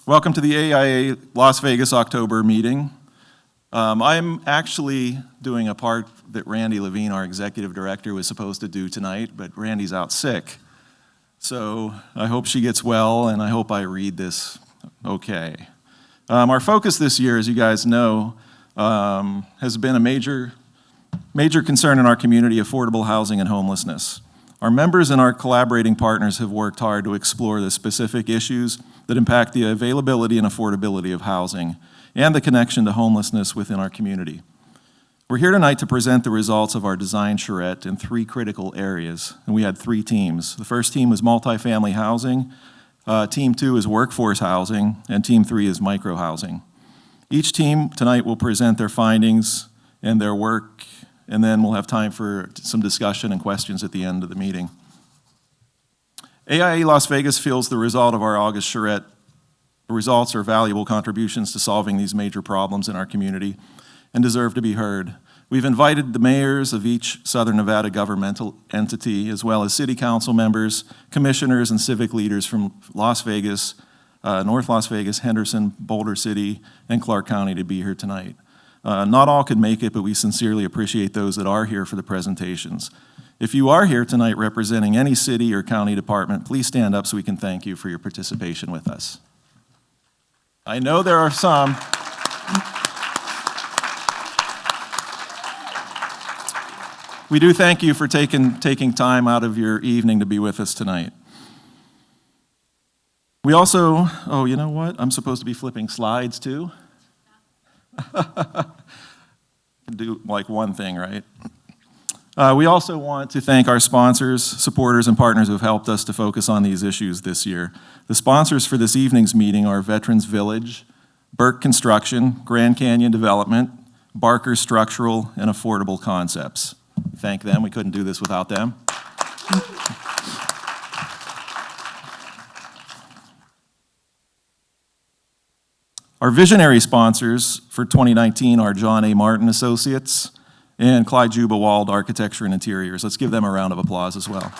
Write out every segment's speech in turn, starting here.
Welcome to the AIA Las Vegas October meeting. I'm actually doing a part that Randy Levine, our executive director, was supposed to do tonight, but Randy's out sick. So I hope she gets well, and I hope I read this okay. Our focus this year, as you guys know, has been a major concern in our community: affordable housing and homelessness. Our members and our collaborating partners have worked hard to explore the specific issues that impact the availability and affordability of housing and the connection to homelessness within our community. We're here tonight to present the results of our design charrette in 3 critical areas, and we had 3 teams. The first team was multifamily housing, Team 2 is workforce housing, and Team 3 is micro housing. Each team tonight will present their findings and their work, and then we'll have time for some discussion and questions at the end of the meeting. AIA Las Vegas feels the result of our August charrette results are valuable contributions to solving these major problems in our community and deserve to be heard. We've invited the mayors of each Southern Nevada governmental entity, as well as city council members, commissioners, and civic leaders from Las Vegas, North Las Vegas, Henderson, Boulder City, and Clark County to be here tonight. Not all could make it, but we sincerely appreciate those that are here for the presentations. If you are here tonight representing any city or county department, please stand up so we can thank you for your participation with us. I know there are some. We do thank you for taking time out of your evening to be with us tonight. We also, oh, you know what? I'm supposed to be flipping slides too. Do like one thing, right? We also want to thank our sponsors, supporters, and partners who have helped us to focus on these issues this year. The sponsors for this evening's meeting are Veterans Village, Burke Construction, Grand Canyon Development, Barker Structural, and Affordable Concepts. Thank them. We couldn't do this without them. Our visionary sponsors for 2019 are John A. Martin Associates and Clyde Juba Wald Architecture and Interiors. Let's give them a round of applause as well.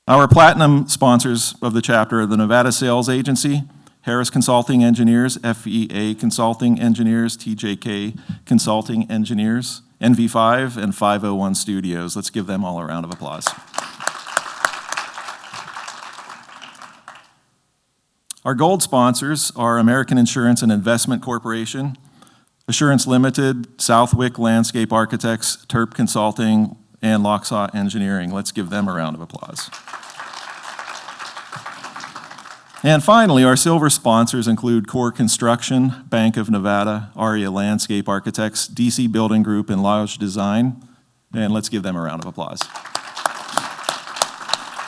Our platinum sponsors of the chapter are the Nevada Sales Agency, Harris Consulting Engineers, FEA Consulting Engineers, TJK Consulting Engineers, NV5, and 501 Studios. Let's give them all a round of applause. Our gold sponsors are American Insurance and Investment Corporation, Assurance Limited, Southwick Landscape Architects, Terp Consulting, and Locksaw Engineering. Let's give them a round of applause. And finally, our silver sponsors include Core Construction, Bank of Nevada, ARIA Landscape Architects, DC Building Group, and Lodge Design. And let's give them a round of applause.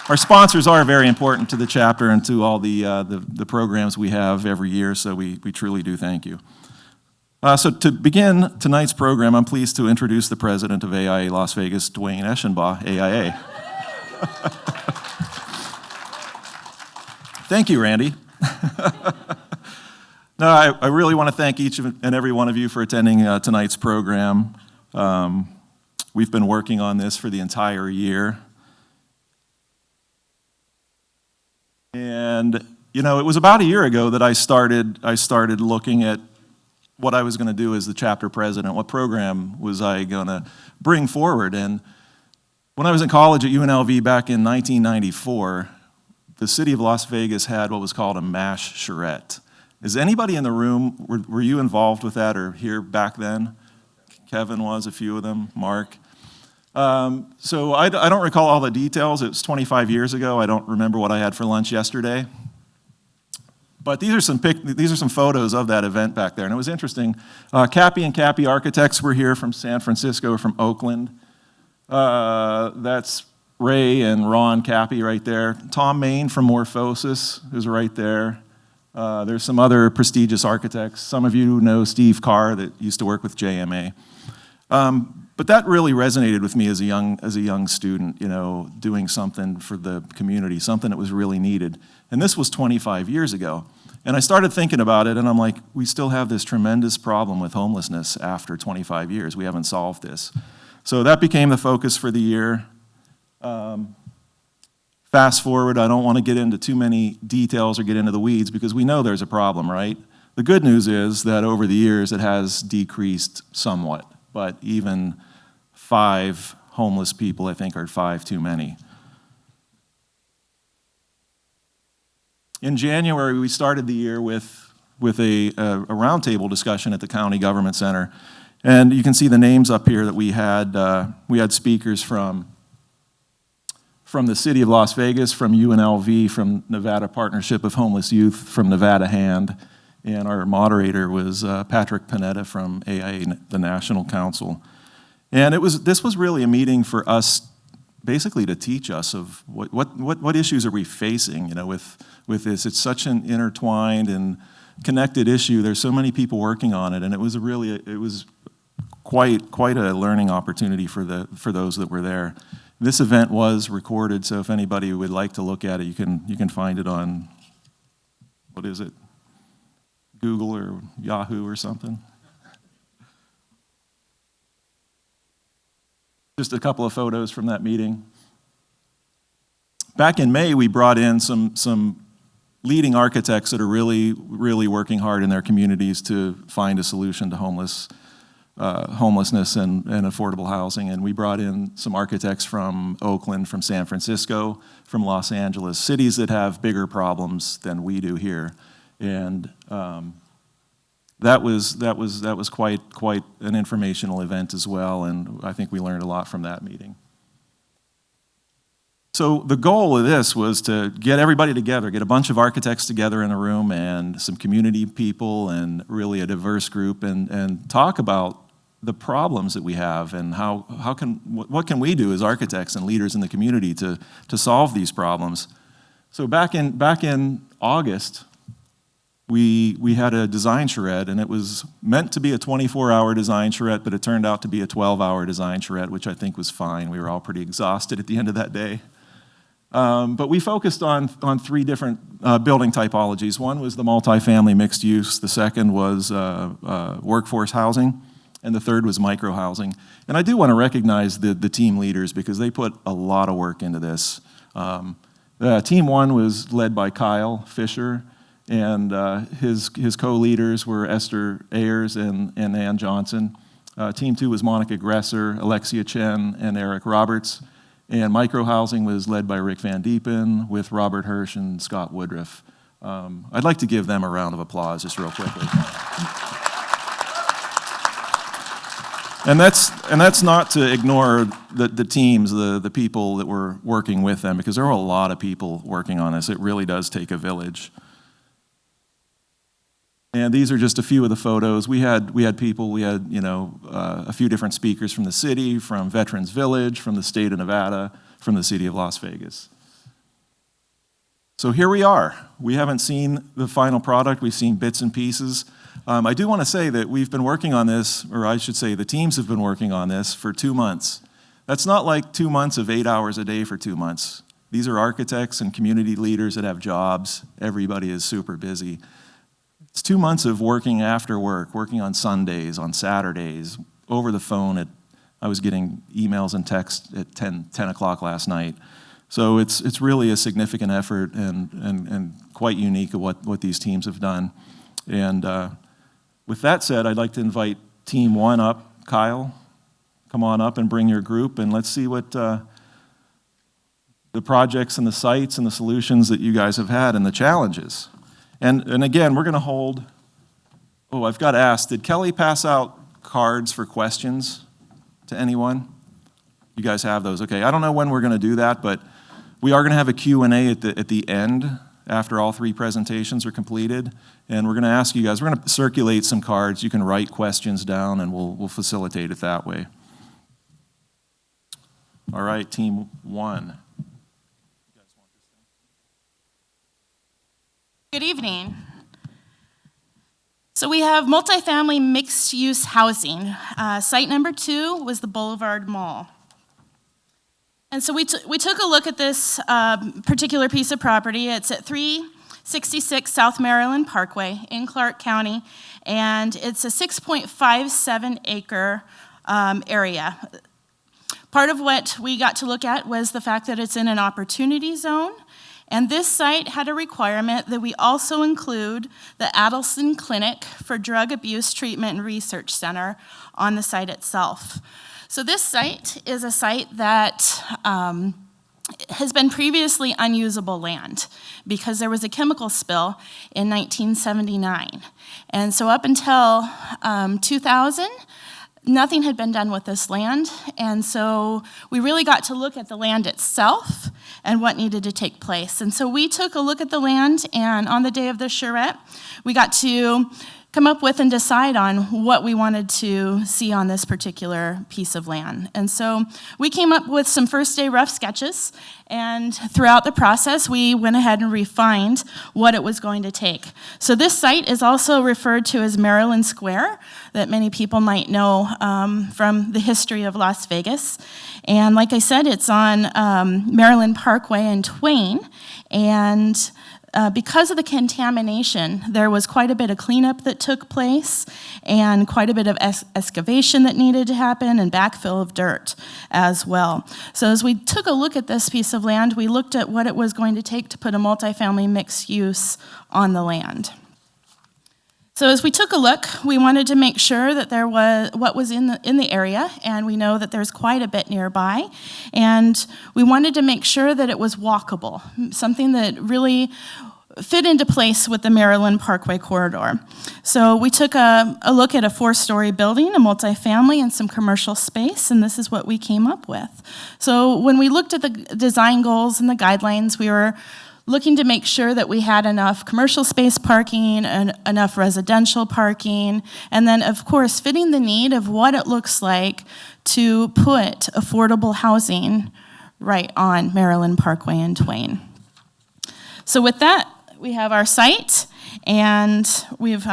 Our sponsors are very important to the chapter and to all the programs we have every year, so we truly do thank you. So to begin tonight's program, I'm pleased to introduce the president of AIA Las Vegas, Dwayne Eschenbaugh, AIA. Thank you, Randy. No, I really want to thank each and every one of you for attending tonight's program. We've been working on this for the entire year. And, you know, it was about a year ago that I started looking at what I was going to do as the chapter president. What program was I going to bring forward? And when I was in college at UNLV back in 1994, the city of Las Vegas had what was called a MASH charrette. Is anybody in the room, were you involved with that or here back then? Kevin was, a few of them, Mark. So I don't recall all the details. It was 25 years ago. I don't remember what I had for lunch yesterday. But these are some photos of that event back there, and it was interesting. Cappy and Cappy Architects were here from San Francisco, from Oakland. That's Ray and Ron Cappy right there. Tom Main from Morphosis is right there. There's some other prestigious architects. Some of you know Steve Carr that used to work with JMA. But that really resonated with me as a young student, you know, doing something for the community, something that was really needed. And this was 25 years ago. And I started thinking about it, and I'm like, we still have this tremendous problem with homelessness after 25 years. We haven't solved this. So that became the focus for the year. Fast forward, I don't want to get into too many details or get into the weeds because we know there's a problem, right? The good news is that over the years it has decreased somewhat, but even 5 homeless people, I think, are 5 too many. In January, we started the year with a roundtable discussion at the County Government Center. And you can see the names up here that we had speakers from the City of Las Vegas, from UNLV, from Nevada Partnership of Homeless Youth, from Nevada Hand, and our moderator was Patrick Panetta from AIA, the National Council. And this was really a meeting for us, basically to teach us of what issues are we facing, with this. It's such an intertwined and connected issue. There's so many people working on it, and it was quite a learning opportunity for those that were there. This event was recorded, so if anybody would like to look at it, you can find it on, what is it, Google or Yahoo or something. Just a couple of photos from that meeting. Back in May, we brought in some leading architects that are really working hard in their communities to find a solution to homelessness and affordable housing. And we brought in some architects from Oakland, from San Francisco, from Los Angeles, cities that have bigger problems than we do here. And that was quite an informational event as well, and I think we learned a lot from that meeting. So the goal of this was to get everybody together, get a bunch of architects together in a room and some community people and really a diverse group and talk about the problems that we have and what can we do as architects and leaders in the community to solve these problems. So back in August, we had a design charrette, and it was meant to be a 24-hour design charrette, but it turned out to be a 12-hour design charrette, which I think was fine. We were all pretty exhausted at the end of that day. But we focused on 3 different building typologies. One was the multifamily mixed use, the second was workforce housing, and the third was micro housing. And I do want to recognize the team leaders because they put a lot of work into this. Team 1 was led by Kyle Fisher, and his co-leaders were Esther Ayers and Ann Johnson. Team 2 was Monica Gresser, Alexia Chen, and Eric Roberts. And micro housing was led by Rick Van Diepen with Robert Hirsch and Scott Woodruff. I'd like to give them a round of applause just real quickly. And that's not to ignore the teams, the people that were working with them, because there were a lot of people working on this. It really does take a village. And these are just a few of the photos. We had people, a few different speakers from the city, from Veterans Village, from the state of Nevada, from the city of Las Vegas. So here we are. We haven't seen the final product. We've seen bits and pieces. I do want to say that we've been working on this, or I should say the teams have been working on this for 2 months. That's not like 2 months of 8 hours a day for 2 months. These are architects and community leaders that have jobs. Everybody is super busy. It's 2 months of working after work, working on Sundays, on Saturdays, over the phone. I was getting emails and texts at 10 o'clock last night. So it's really a significant effort and quite unique of what these teams have done. And with that said, I'd like to invite Team 1 up. Kyle, come on up and bring your group, and let's see what the projects and the sites and the solutions that you guys have had and the challenges. And again, we're going to hold, I've got to ask, did Kelly pass out cards for questions to anyone? You guys have those, okay. I don't know when we're going to do that, but we are going to have a Q&A at the end after all 3 presentations are completed. And we're going to ask you guys, we're going to circulate some cards. You can write questions down and we'll facilitate it that way. All right, Team 1. Good evening. So we have multifamily mixed-use housing. Site number 2 was the Boulevard Mall. And so we took a look at this particular piece of property. It's at 366 South Maryland Parkway in Clark County, and it's a 6.57 acre area. Part of what we got to look at was the fact that it's in an opportunity zone, and this site had a requirement that we also include the Addison Clinic for Drug Abuse Treatment and Research Center on the site itself. So this site is a site that has been previously unusable land because there was a chemical spill in 1979. And so up until 2000, nothing had been done with this land, and so we really got to look at the land itself and what needed to take place. And so we took a look at the land, and on the day of the charrette, we got to come up with and decide on what we wanted to see on this particular piece of land. And so we came up with some first day rough sketches, and throughout the process, we went ahead and refined what it was going to take. So this site is also referred to as Maryland Square, that many people might know from the history of Las Vegas. And like I said, it's on Maryland Parkway and Twain, and because of the contamination, there was quite a bit of cleanup that took place and quite a bit of excavation that needed to happen and backfill of dirt as well. So as we took a look at this piece of land, we looked at what it was going to take to put a multifamily mixed use on the land. So as we took a look, we wanted to make sure that there was what was in the area, and we know that there's quite a bit nearby, and we wanted to make sure that it was walkable, something that really fit into place with the Maryland Parkway corridor. So we took a look at a 4-story building, a multifamily, and some commercial space, and this is what we came up with. So when we looked at the design goals and the guidelines, we were looking to make sure that we had enough commercial space parking and enough residential parking, and then of course fitting the need of what it looks like to put affordable housing right on Maryland Parkway and Twain. So with that, we have our site, and we've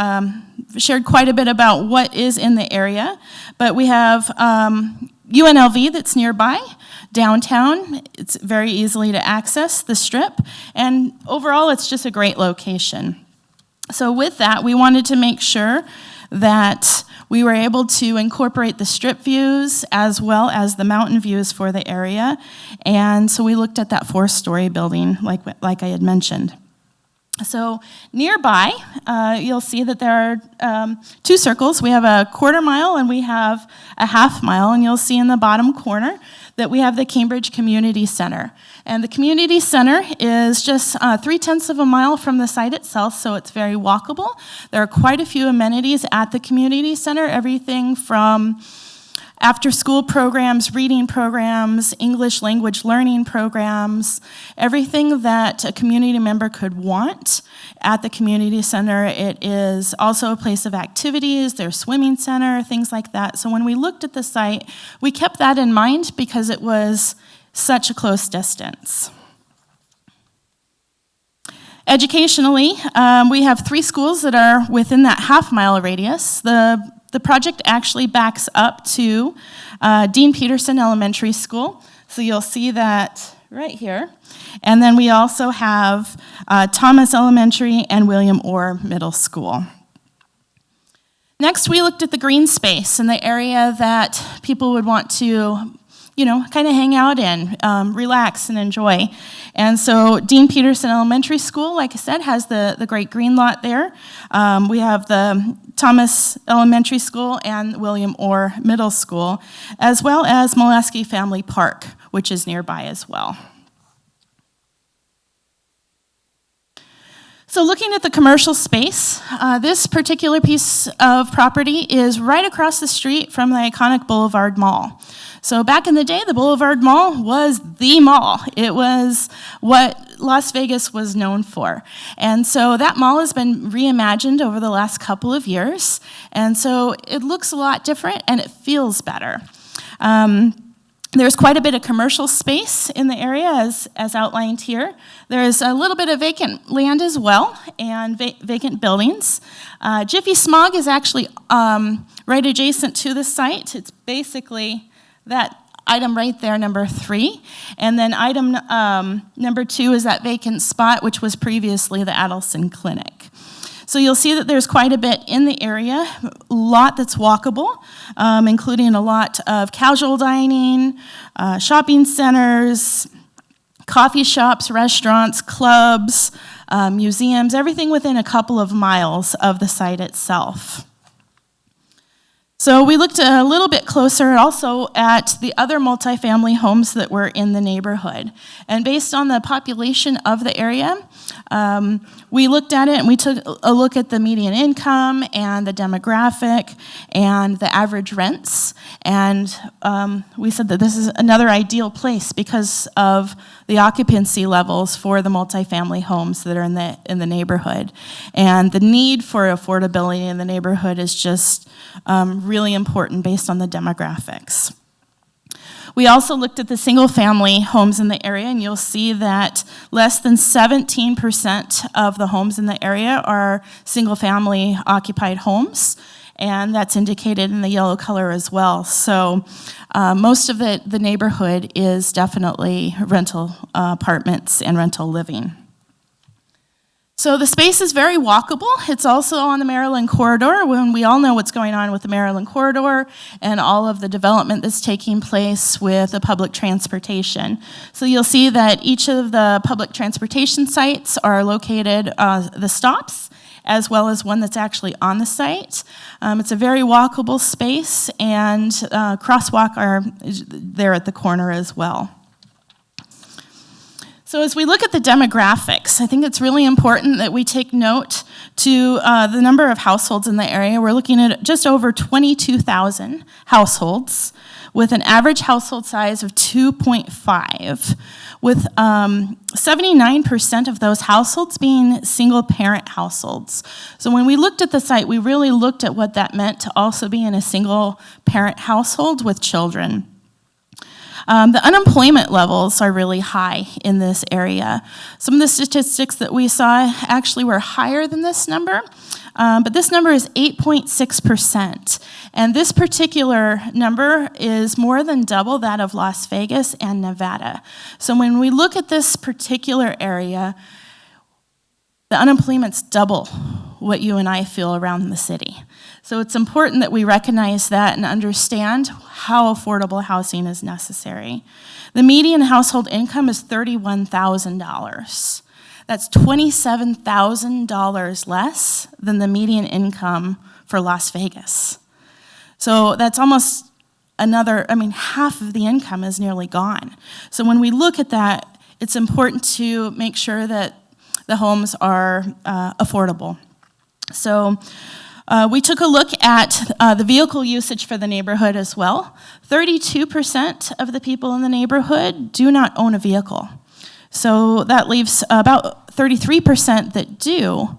shared quite a bit about what is in the area, but we have UNLV that's nearby. Downtown, it's very easily to access the strip, and overall it's just a great location. So with that, we wanted to make sure that we were able to incorporate the strip views as well as the mountain views for the area, and so we looked at that 4-story building like I had mentioned. So nearby, you'll see that there are 2 circles. We have a 1/4 mile and we have a 1/2 mile, and you'll see in the bottom corner that we have the Cambridge Community Center. And the Community Center is just 3/10 of a mile from the site itself, so it's very walkable. There are quite a few amenities at the Community Center, everything from after-school programs, reading programs, English language learning programs, everything that a community member could want at the community center. It is also a place of activities, there's swimming center, things like that. So when we looked at the site, we kept that in mind because it was such a close distance. Educationally, we have 3 schools that are within that 1/2 mile radius. The project actually backs up to Dean Peterson Elementary School, so you'll see that right here. And then we also have Thomas Elementary and William Orr Middle School. Next, we looked at the green space and the area that people would want to kind of hang out in, relax and enjoy. And so Dean Peterson Elementary School, like I said, has the great green lot there. We have the Thomas Elementary School and William Orr Middle School, as well as Molesky Family Park, which is nearby as well. So looking at the commercial space, this particular piece of property is right across the street from the iconic Boulevard Mall. So back in the day, the Boulevard Mall was the mall. It was what Las Vegas was known for. And so that mall has been reimagined over the last couple of years. And so it looks a lot different and it feels better. There's quite a bit of commercial space in the area as outlined here. There's a little bit of vacant land as well and vacant buildings. Jiffy Smog is actually right adjacent to the site. It's basically that item right there, number 3. And then item number 2 is that vacant spot, which was previously the Addison Clinic. So you'll see that there's quite a bit in the area, a lot that's walkable, including a lot of casual dining, shopping centers, coffee shops, restaurants, clubs, museums, everything within a couple of miles of the site itself. So we looked a little bit closer also at the other multifamily homes that were in the neighborhood. And based on the population of the area, we looked at it and we took a look at the median income and the demographic and the average rents. And we said that this is another ideal place because of the occupancy levels for the multifamily homes that are in the neighborhood. And the need for affordability in the neighborhood is just really important based on the demographics. We also looked at the single-family homes in the area, and you'll see that less than 17% of the homes in the area are single-family occupied homes, and that's indicated in the yellow color as well. So most of the neighborhood is definitely rental apartments and rental living. So the space is very walkable. It's also on the Maryland corridor, when we all know what's going on with the Maryland corridor and all of the development that's taking place with the public transportation. So you'll see that each of the public transportation sites are located, the stops, as well as one that's actually on the site. It's a very walkable space, and crosswalk are there at the corner as well. So as we look at the demographics, I think it's really important that we take note to the number of households in the area. We're looking at just over 22,000 households with an average household size of 2.5, with 79% of those households being single-parent households. So when we looked at the site, we really looked at what that meant to also be in a single-parent household with children. The unemployment levels are really high in this area. Some of the statistics that we saw actually were higher than this number, but this number is 8.6%. And this particular number is more than double that of Las Vegas and Nevada. So when we look at this particular area, the unemployment's double what you and I feel around the city. So it's important that we recognize that and understand how affordable housing is necessary. The median household income is $31,000. That's $27,000 less than the median income for Las Vegas. So that's almost half of the income is nearly gone. So when we look at that, it's important to make sure that the homes are affordable. So we took a look at the vehicle usage for the neighborhood as well. 32% of the people in the neighborhood do not own a vehicle. So that leaves about 33% that do,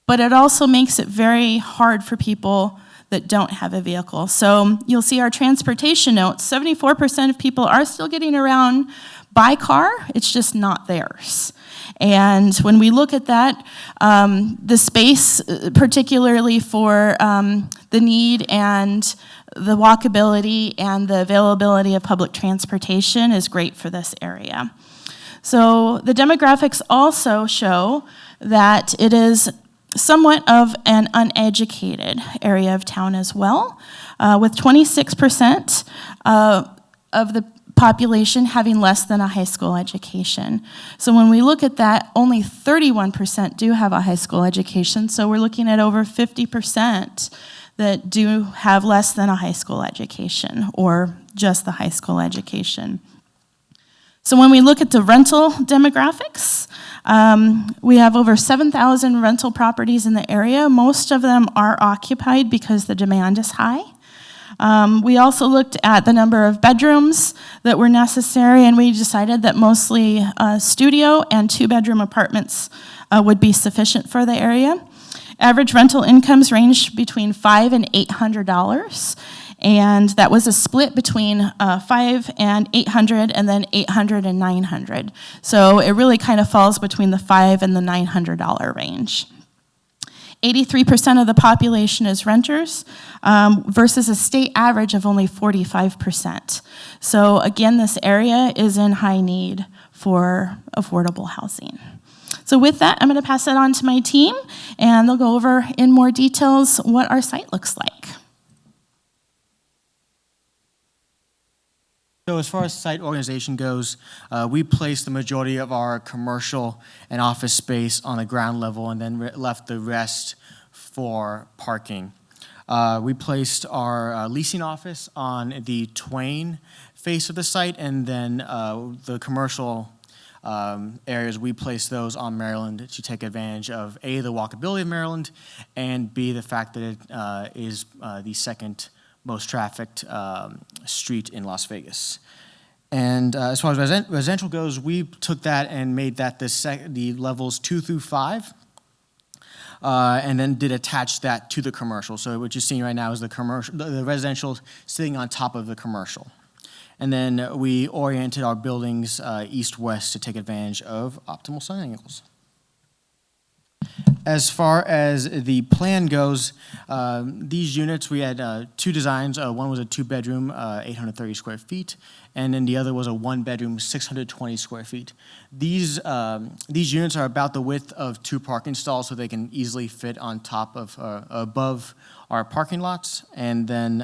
but it also makes it very hard for people that don't have a vehicle. So you'll see our transportation notes, 74% of people are still getting around by car, it's just not theirs. And when we look at that, the space, particularly for the need and the walkability and the availability of public transportation, is great for this area. So the demographics also show that it is somewhat of an uneducated area of town as well, with 26% of the population having less than a high school education. So when we look at that, only 31% do have a high school education, so we're looking at over 50% that do have less than a high school education, or just the high school education. So when we look at the rental demographics, we have over 7,000 rental properties in the area. Most of them are occupied because the demand is high. We also looked at the number of bedrooms that were necessary, and we decided that mostly studio and two-bedroom apartments would be sufficient for the area. Average rental incomes ranged between $500 and $800, and that was a split between $500 and $800, and then $800 and $900. So it really kind of falls between the $500 and the $900 range. 83% of the population is renters, versus a state average of only 45%. So again, this area is in high need for affordable housing. So with that, I'm going to pass it on to my team, and they'll go over in more details what our site looks like. So as far as site organization goes, we placed the majority of our commercial and office space on the ground level and then left the rest for parking. We placed our leasing office on the Twain face of the site, and then the commercial areas, we placed those on Maryland to take advantage of A, the walkability of Maryland, and B, the fact that it is the second most trafficked street in Las Vegas. And as far as residential goes, we took that and made that the levels 2 through 5, and then did attach that to the commercial. So what you're seeing right now is the residential sitting on top of the commercial. And then we oriented our buildings east-west to take advantage of optimal sun angles. As far as the plan goes, these units, we had 2 designs. One was a 2-bedroom, 830 square feet, and then the other was a 1-bedroom, 620 square feet. These units are about the width of 2 parking stalls, so they can easily fit on top of, above our parking lots. And then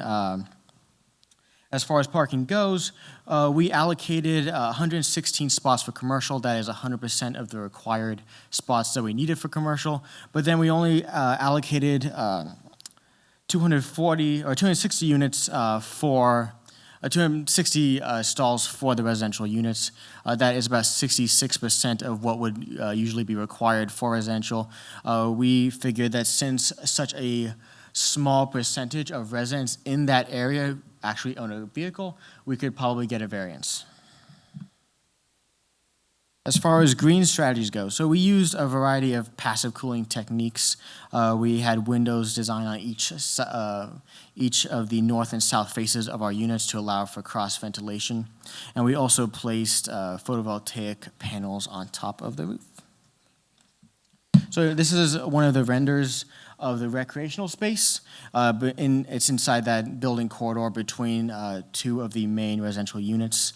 as far as parking goes, we allocated 116 spots for commercial. That is 100% of the required spots that we needed for commercial. But then we only allocated 260 units for 260 stalls for the residential units. That is about 66% of what would usually be required for residential. We figured that since such a small percentage of residents in that area actually own a vehicle, we could probably get a variance. As far as green strategies go, so we used a variety of passive cooling techniques. We had windows designed on each of the north and south faces of our units to allow for cross ventilation. And we also placed photovoltaic panels on top of the roof. So this is one of the renders of the recreational space. It's inside that building corridor between 2 of the main residential units.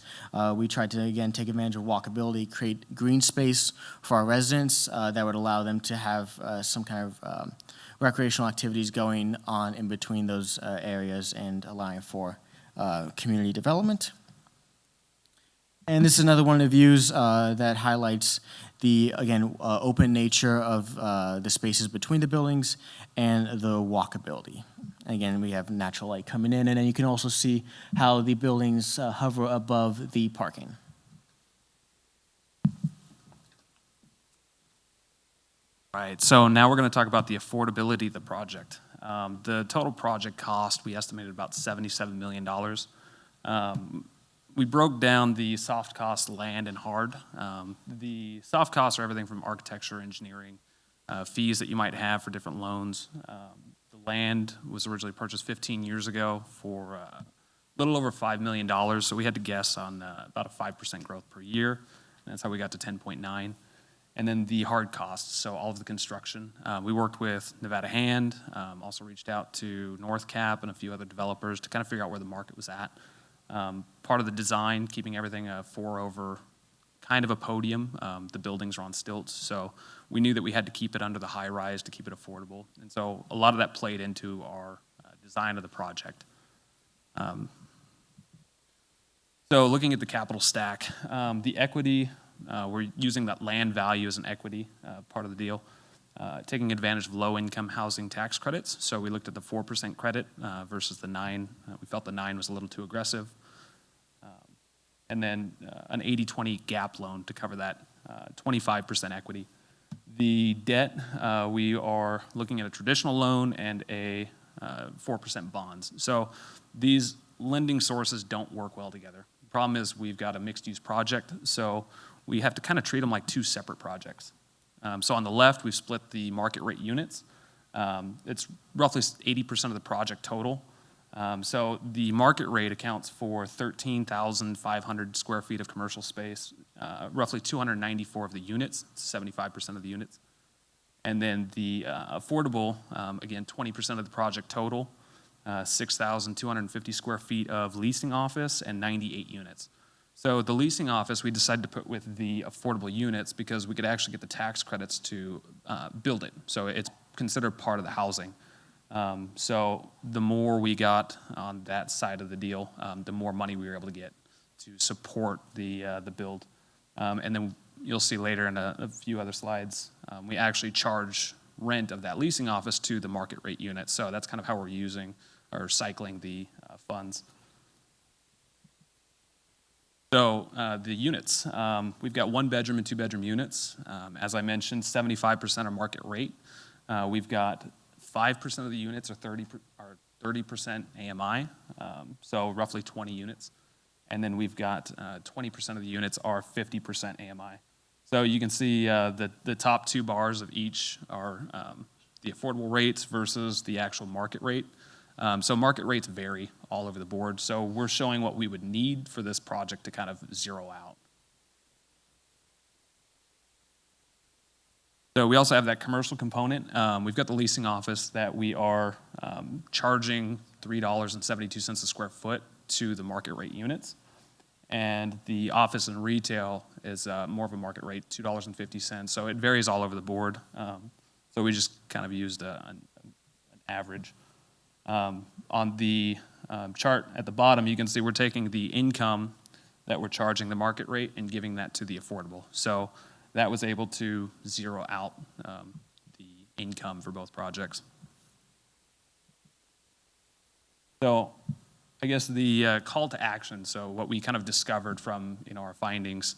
We tried to, again, take advantage of walkability, create green space for our residents that would allow them to have some kind of recreational activities going on in between those areas and allowing for community development. And this is another one of the views that highlights the, again, open nature of the spaces between the buildings and the walkability. Again, we have natural light coming in, and then you can also see how the buildings hover above the parking. Right, so now we're going to talk about the affordability of the project. The total project cost, we estimated about $77 million. We broke down the soft cost, land, and hard. The soft costs are everything from architecture, engineering, fees that you might have for different loans. The land was originally purchased 15 years ago for a little over $5 million, so we had to guess on about a 5% growth per year, and that's how we got to 10.9. And then the hard costs, so all of the construction. We worked with Nevada Hand, also reached out to North Cap and a few other developers to kind of figure out where the market was at. Part of the design, keeping everything 4 over kind of a podium. The buildings are on stilts, so we knew that we had to keep it under the high rise to keep it affordable. And so a lot of that played into our design of the project. So looking at the capital stack, the equity, we're using that land value as an equity part of the deal. Taking advantage of low-income housing tax credits. So we looked at the 4% credit versus the 9%. We felt the 9% was a little too aggressive. And then an 80-20 gap loan to cover that 25% equity. The debt, we are looking at a traditional loan and a 4% bonds. So these lending sources don't work well together. The problem is we've got a mixed-use project, so we have to kind of treat them like 2 separate projects. So on the left, we've split the market rate units. It's roughly 80% of the project total. So the market rate accounts for 13,500 square feet of commercial space, roughly 294 of the units, 75% of the units. And then the affordable, again, 20% of the project total, 6,250 square feet of leasing office and 98 units. So the leasing office, we decided to put with the affordable units because we could actually get the tax credits to build it. So it's considered part of the housing. So the more we got on that side of the deal, the more money we were able to get to support the build. And then you'll see later in a few other slides, we actually charge rent of that leasing office to the market rate unit. So that's kind of how we're using or cycling the funds. So the units, we've got 1-bedroom and 2-bedroom units. As I mentioned, 75% are market rate. We've got 5% of the units are 30% AMI, so roughly 20 units. And then we've got 20% of the units are 50% AMI. So you can see the top 2 bars of each are the affordable rates versus the actual market rate. So market rates vary all over the board. So we're showing what we would need for this project to kind of zero out. So we also have that commercial component. We've got the leasing office that we are charging $3.72 a square foot to the market rate units. And the office and retail is more of a market rate, $2.50. So it varies all over the board. So we just kind of used an average. On the chart at the bottom, you can see we're taking the income that we're charging the market rate and giving that to the affordable. So that was able to zero out the income for both projects. So I guess the call to action, so what we kind of discovered from our findings,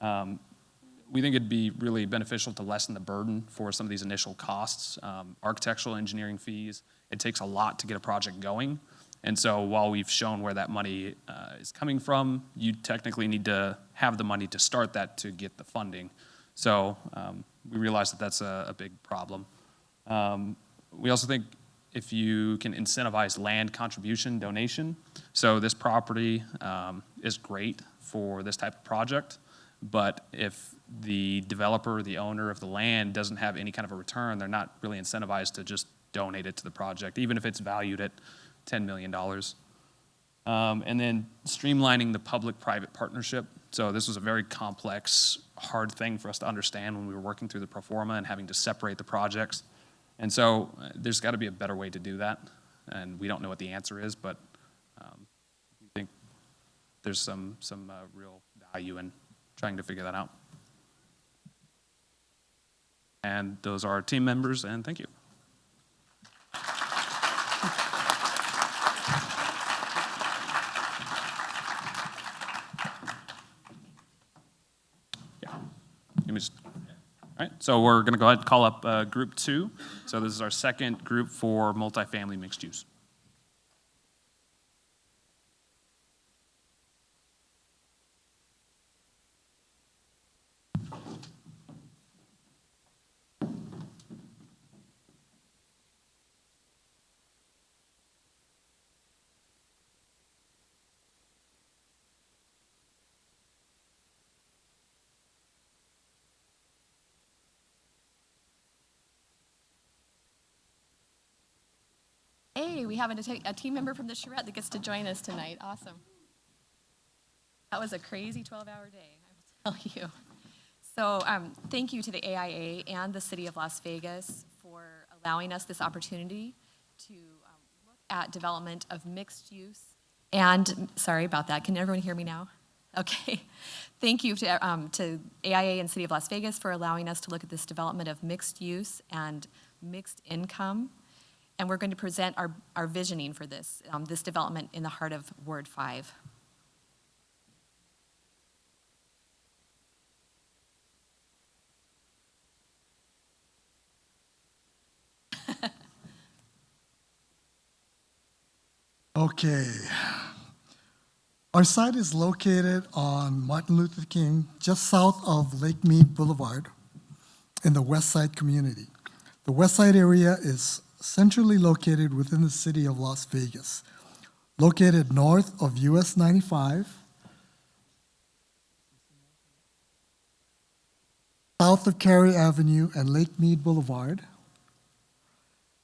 we think it'd be really beneficial to lessen the burden for some of these initial costs. Architectural engineering fees, it takes a lot to get a project going. And so while we've shown where that money is coming from, you technically need to have the money to start that to get the funding. So we realize that that's a big problem. We also think if you can incentivize land contribution donation, so this property is great for this type of project, but if the developer, the owner of the land doesn't have any kind of a return, they're not really incentivized to just donate it to the project, even if it's valued at $10 million. And then streamlining the public-private partnership. So this was a very complex, hard thing for us to understand when we were working through the pro forma and having to separate the projects. And so there's got to be a better way to do that. And we don't know what the answer is, but we think there's some real value in trying to figure that out. And those are our team members, and thank you. All right, so we're going to go ahead and call up group 2. So this is our second group for multifamily mixed use. Hey, we have a team member from the Charrette that gets to join us tonight. Awesome. That was a crazy 12-hour day, I will tell you. So thank you to the AIA and the City of Las Vegas for allowing us this opportunity to look at development of mixed use. And sorry about that. Can everyone hear me now? Okay. Thank you to AIA and City of Las Vegas for allowing us to look at this development of mixed use and mixed income. And we're going to present our visioning for this development in the heart of Ward 5. Okay. Our site is located on Martin Luther King, just south of Lake Mead Boulevard in the West Side community. The West Side area is centrally located within the city of Las Vegas, located north of US 95, south of Cary Avenue and Lake Mead Boulevard,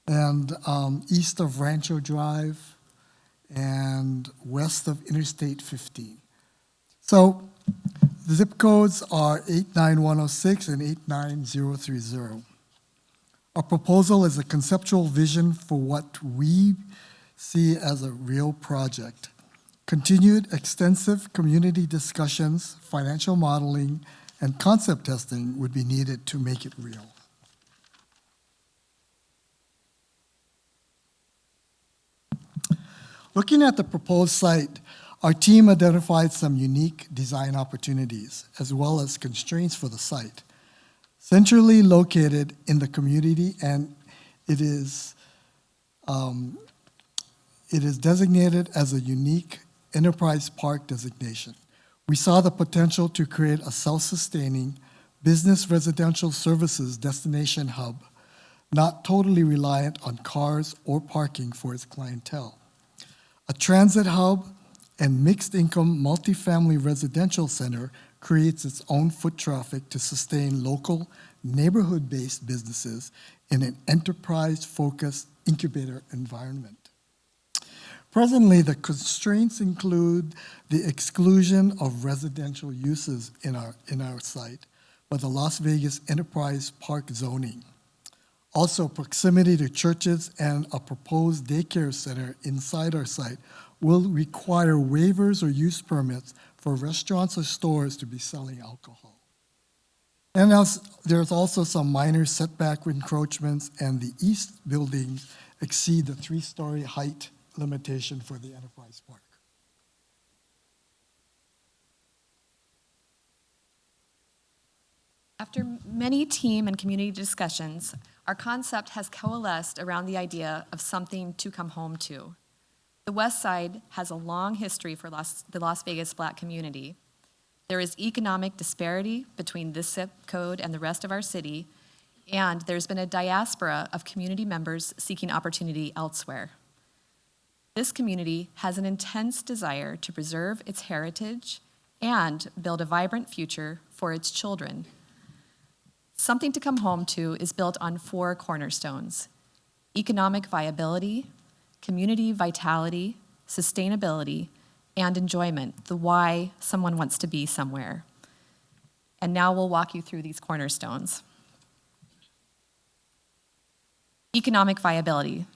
and east of Rancho Drive, and west of Interstate 15. So the zip codes are 89106 and 89030. Our proposal is a conceptual vision for what we see as a real project. Continued extensive community discussions, financial modeling, and concept testing would be needed to make it real. Looking at the proposed site, our team identified some unique design opportunities as well as constraints for the site. Centrally located in the community, and it is designated as a unique enterprise park designation. We saw the potential to create a self-sustaining business residential services destination hub, not totally reliant on cars or parking for its clientele. A transit hub and mixed-income multifamily residential center creates its own foot traffic to sustain local neighborhood-based businesses in an enterprise-focused incubator environment. Presently, the constraints include the exclusion of residential uses in our site by the Las Vegas Enterprise Park zoning. Also, proximity to churches and a proposed daycare center inside our site will require waivers or use permits for restaurants or stores to be selling alcohol. And there's also some minor setback encroachments, and the east buildings exceed the 3-story height limitation for the enterprise park. After many team and community discussions, our concept has coalesced around the idea of something to come home to. The West Side has a long history for the Las Vegas Black community. There is economic disparity between this zip code and the rest of our city, and there's been a diaspora of community members seeking opportunity elsewhere. This community has an intense desire to preserve its heritage and build a vibrant future for its children. Something to come home to is built on 4 cornerstones: economic viability, community vitality, sustainability, and enjoyment, the why someone wants to be somewhere. And now we'll walk you through these cornerstones. Economic viability.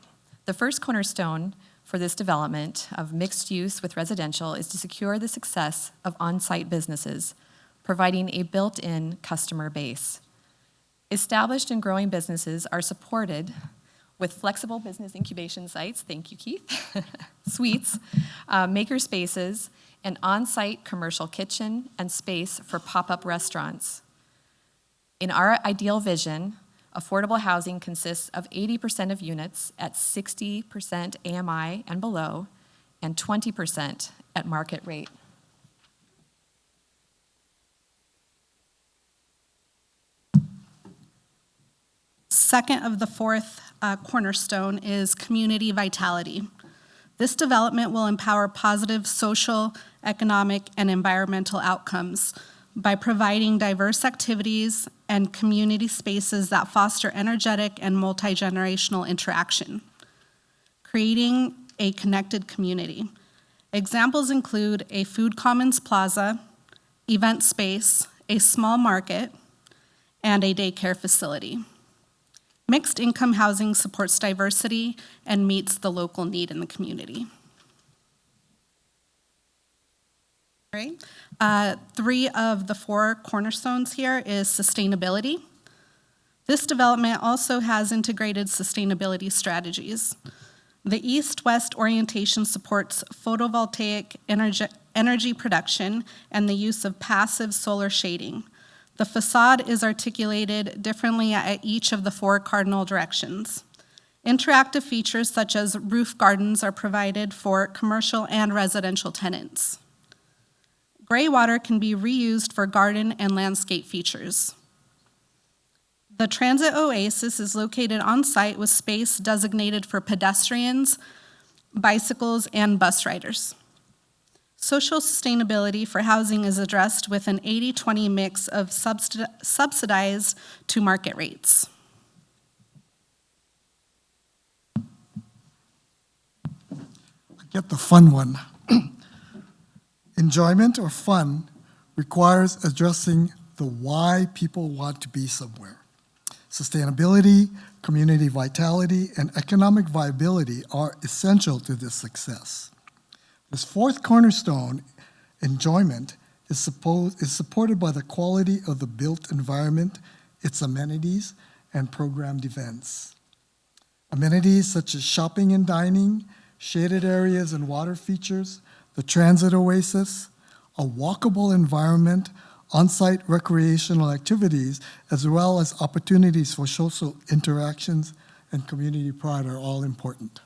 The first cornerstone for this development of mixed use with residential is to secure the success of on-site businesses, providing a built-in customer base. Established and growing businesses are supported with flexible business incubation sites, thank you, Keith, suites, maker spaces, an on-site commercial kitchen, and space for pop-up restaurants. In our ideal vision, affordable housing consists of 80% of units at 60% AMI and below, and 20% at market rate. Second of the 4th cornerstone is community vitality. This development will empower positive social, economic, and environmental outcomes by providing diverse activities and community spaces that foster energetic and multi-generational interaction, creating a connected community. Examples include a food commons plaza, event space, a small market, and a daycare facility. Mixed income housing supports diversity and meets the local need in the community. All right. 3 of the 4 cornerstones here is sustainability. This development also has integrated sustainability strategies. The east-west orientation supports photovoltaic energy production and the use of passive solar shading. The facade is articulated differently at each of the 4 cardinal directions. Interactive features such as roof gardens are provided for commercial and residential tenants. Gray water can be reused for garden and landscape features. The transit oasis is located on site with space designated for pedestrians, bicycles, and bus riders. Social sustainability for housing is addressed with an 80-20 mix of subsidized to market rates. I get the fun one. Enjoyment or fun requires addressing the why people want to be somewhere. Sustainability, community vitality, and economic viability are essential to this success. This fourth cornerstone, enjoyment, is supported by the quality of the built environment, its amenities, and programmed events. Amenities such as shopping and dining, shaded areas and water features, the transit oasis, a walkable environment, on-site recreational activities, as well as opportunities for social interactions and community pride are all important.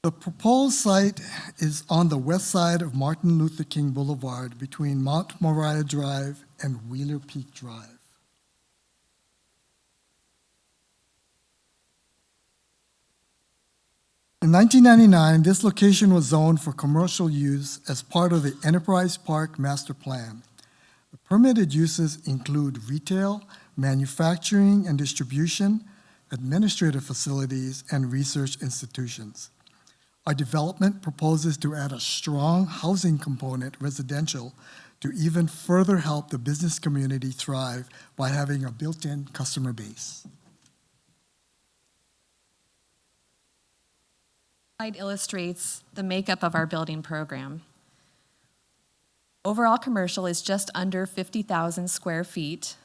The proposed site is on the west side of Martin Luther King Boulevard between Mount Moriah Drive and Wheeler Peak Drive. In 1999, this location was zoned for commercial use as part of the Enterprise Park Master Plan. The permitted uses include retail, manufacturing and distribution, administrative facilities, and research institutions. Our development proposes to add a strong housing component, residential, to even further help the business community thrive by having a built-in customer base. Slide illustrates the makeup of our building program. Overall commercial is just under 50,000 square feet,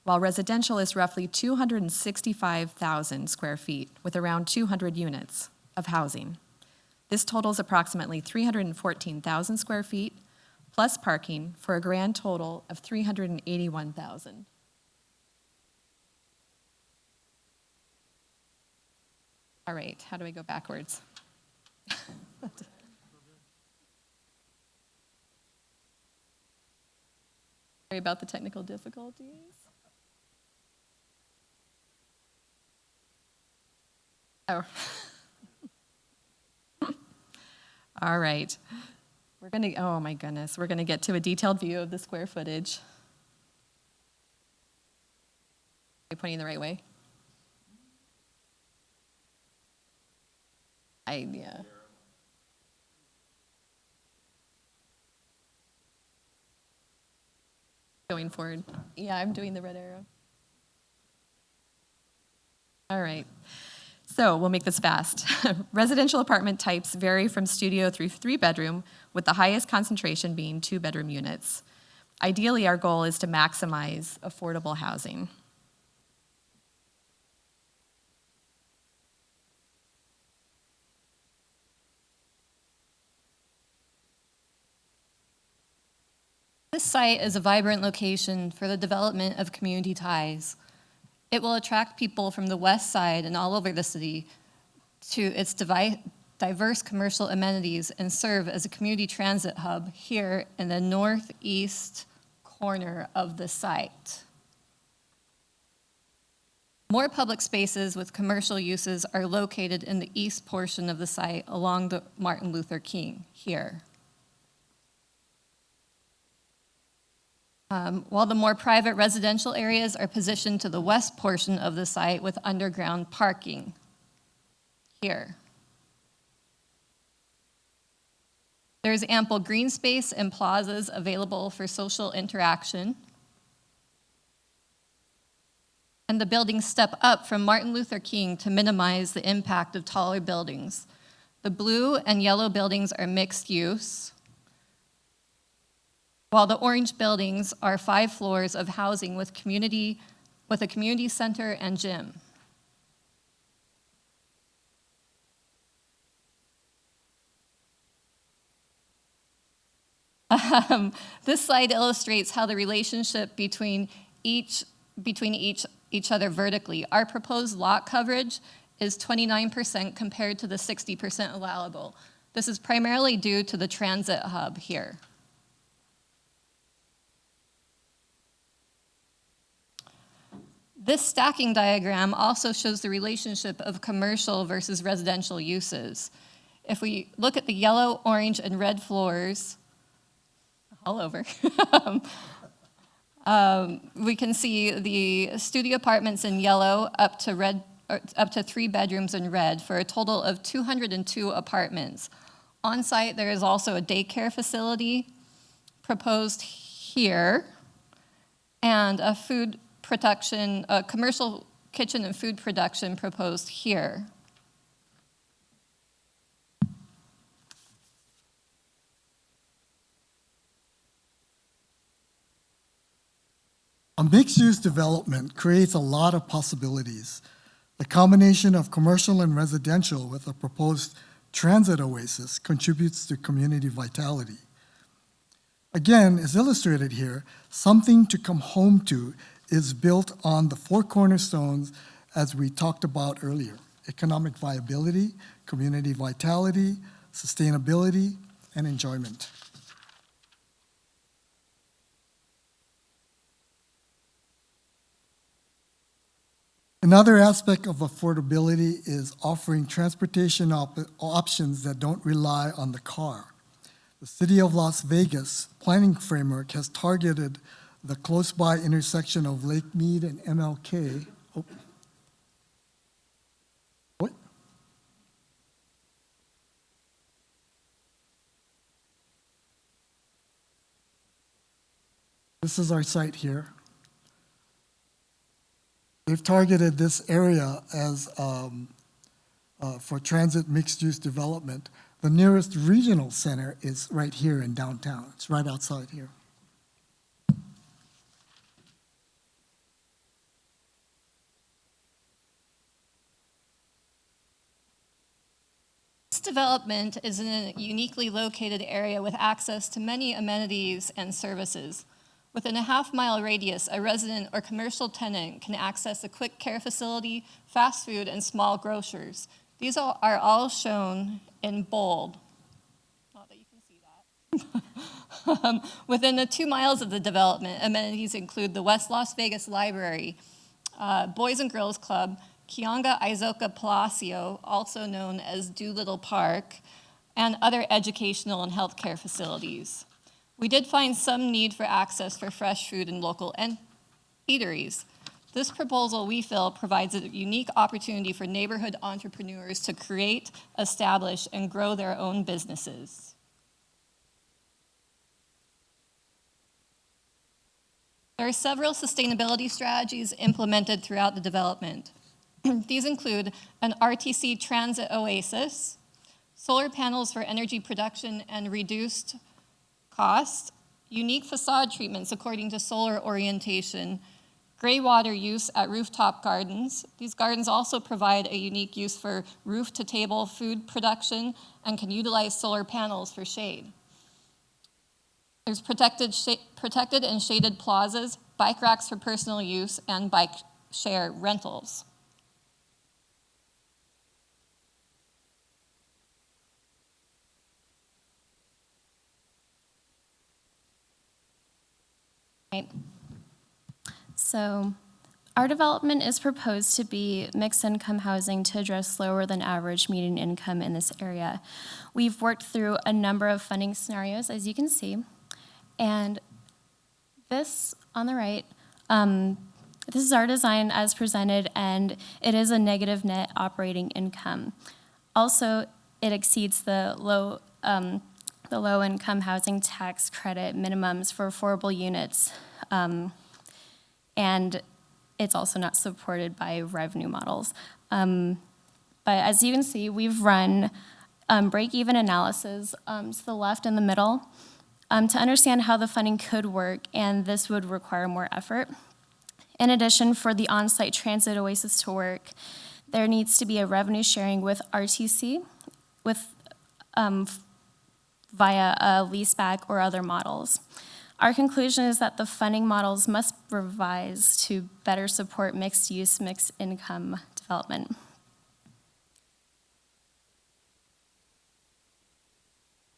while residential is roughly 265,000 square feet with around 200 units of housing. This totals approximately 314,000 square feet plus parking for a grand total of 381,000. All right, how do we go backwards? Sorry about the technical difficulties. Oh. All right. Oh my goodness, we're gonna get to a detailed view of the square footage. Are you pointing the right way? Yeah. Going forward. Yeah, I'm doing the red arrow. All right. So we'll make this fast. Residential apartment types vary from studio through 3-bedroom, with the highest concentration being 2-bedroom units. Ideally, our goal is to maximize affordable housing. This site is a vibrant location for the development of community ties. It will attract people from the west side and all over the city to its diverse commercial amenities and serve as a community transit hub here in the northeast corner of the site. More public spaces with commercial uses are located in the east portion of the site along the Martin Luther King here. While the more private residential areas are positioned to the west portion of the site with underground parking here. There's ample green space and plazas available for social interaction. And the buildings step up from Martin Luther King to minimize the impact of taller buildings. The blue and yellow buildings are mixed use, while the orange buildings are 5 floors of housing with a community center and gym. This slide illustrates how the relationship between each other vertically. Our proposed lot coverage is 29% compared to the 60% allowable. This is primarily due to the transit hub here. This stacking diagram also shows the relationship of commercial versus residential uses. If we look at the yellow, orange, and red floors, all over, We can see the studio apartments in yellow up to 3 bedrooms in red for a total of 202 apartments. On site, there is also a daycare facility proposed here and a commercial kitchen and food production proposed here. A mixed-use development creates a lot of possibilities. The combination of commercial and residential with a proposed transit oasis contributes to community vitality. Again, as illustrated here, something to come home to is built on the 4 cornerstones as we talked about earlier: economic viability, community vitality, sustainability, and enjoyment. Another aspect of affordability is offering transportation options that don't rely on the car. The City of Las Vegas planning framework has targeted the close-by intersection of Lake Mead and MLK. Oh. What? This is our site here. They've targeted this area as for transit mixed-use development. The nearest regional center is right here in downtown. It's right outside here. This development is in a uniquely located area with access to many amenities and services. Within a half-mile radius, a resident or commercial tenant can access a quick care facility, fast food, and small grocers. These are all shown in bold. Not that you can see that. Within the 2 miles of the development, amenities include the West Las Vegas Library, Boys and Girls Club, Kianga Izoka Palacio, also known as Doolittle Park, and other educational and healthcare facilities. We did find some need for access for fresh food and local eateries. This proposal, we feel, provides a unique opportunity for neighborhood entrepreneurs to create, establish, and grow their own businesses. There are several sustainability strategies implemented throughout the development. These include an RTC transit oasis, solar panels for energy production and reduced cost, unique facade treatments according to solar orientation, gray water use at rooftop gardens. These gardens also provide a unique use for roof-to-table food production and can utilize solar panels for shade. There's protected and shaded plazas, bike racks for personal use, and bike share rentals. Right. So our development is proposed to be mixed income housing to address lower than average median income in this area. We've worked through a number of funding scenarios, as you can see, and this on the right, this is our design as presented, and it is a negative net operating income. Also, it exceeds the low-income housing tax credit minimums for affordable units, and it's also not supported by revenue models. But as you can see, we've run break-even analysis to the left and the middle to understand how the funding could work, and this would require more effort. In addition, for the on-site transit oasis to work, there needs to be a revenue sharing with RTC via a leaseback or other models. Our conclusion is that the funding models must revise to better support mixed-use, mixed-income development.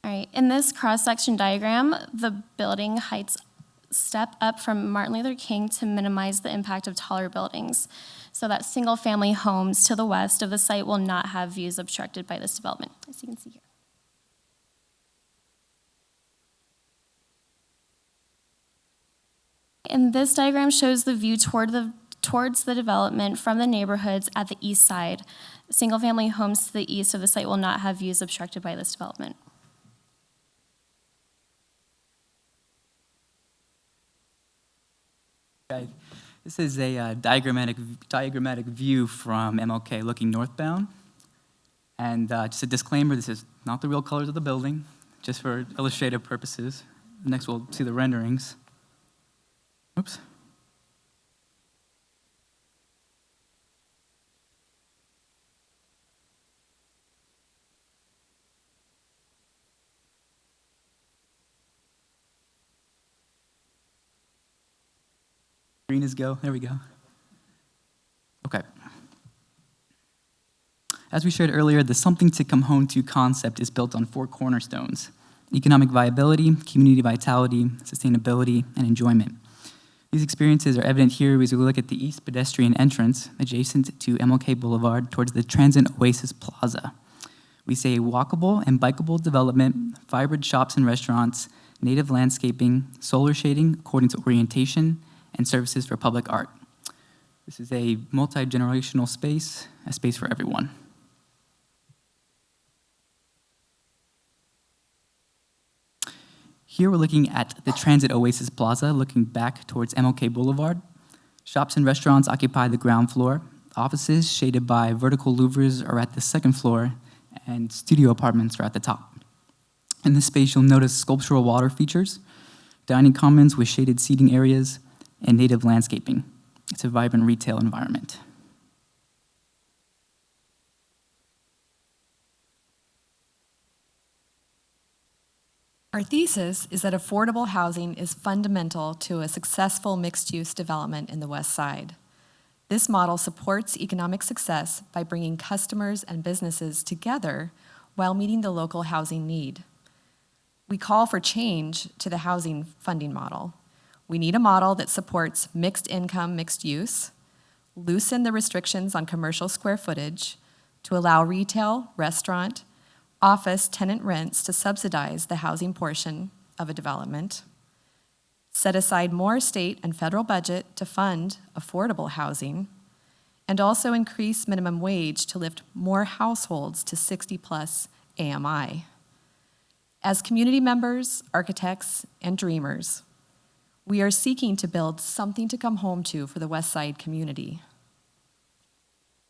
All right, in this cross-section diagram, the building heights step up from Martin Luther King to minimize the impact of taller buildings, so that single-family homes to the west of the site will not have views obstructed by this development, as you can see here. And this diagram shows the view towards the development from the neighborhoods at the east side. Single-family homes to the east of the site will not have views obstructed by this development. Okay. This is a diagrammatic view from MLK looking northbound. And just a disclaimer, this is not the real colors of the building, just for illustrative purposes. Next, we'll see the renderings. Oops. Green is go. There we go. Okay. As we shared earlier, the something to come home to concept is built on 4 cornerstones: economic viability, community vitality, sustainability, and enjoyment. These experiences are evident here as we look at the east pedestrian entrance adjacent to MLK Boulevard towards the Transit Oasis Plaza. We see a walkable and bikeable development, vibrant shops and restaurants, native landscaping, solar shading according to orientation, and services for public art. This is a multi-generational space, a space for everyone. Here we're looking at the Transit Oasis Plaza, looking back towards MLK Boulevard. Shops and restaurants occupy the ground floor. Offices shaded by vertical louvers are at the second floor, and studio apartments are at the top. In this space, you'll notice sculptural water features, dining commons with shaded seating areas, and native landscaping. It's a vibrant retail environment. Our thesis is that affordable housing is fundamental to a successful mixed-use development in the West Side. This model supports economic success by bringing customers and businesses together while meeting the local housing need. We call for change to the housing funding model. We need a model that supports mixed income, mixed use, loosen the restrictions on commercial square footage to allow retail, restaurant, office tenant rents to subsidize the housing portion of a development, set aside more state and federal budget to fund affordable housing, and also increase minimum wage to lift more households to 60+ AMI. As community members, architects, and dreamers, we are seeking to build something to come home to for the West Side community.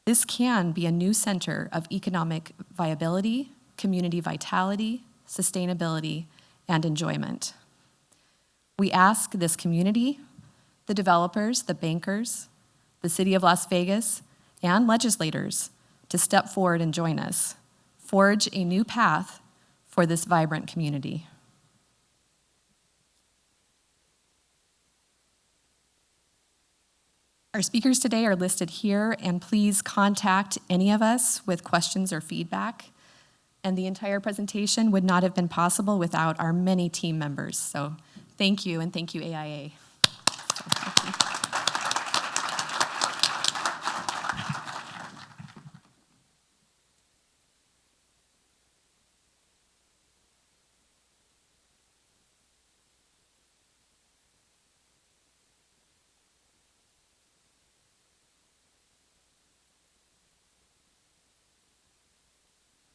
This can be a new center of economic viability, community vitality, sustainability, and enjoyment. We ask this community, the developers, the bankers, the City of Las Vegas, and legislators to step forward and join us, forge a new path for this vibrant community. Our speakers today are listed here, and please contact any of us with questions or feedback. And the entire presentation would not have been possible without our many team members. So thank you, and thank you, AIA.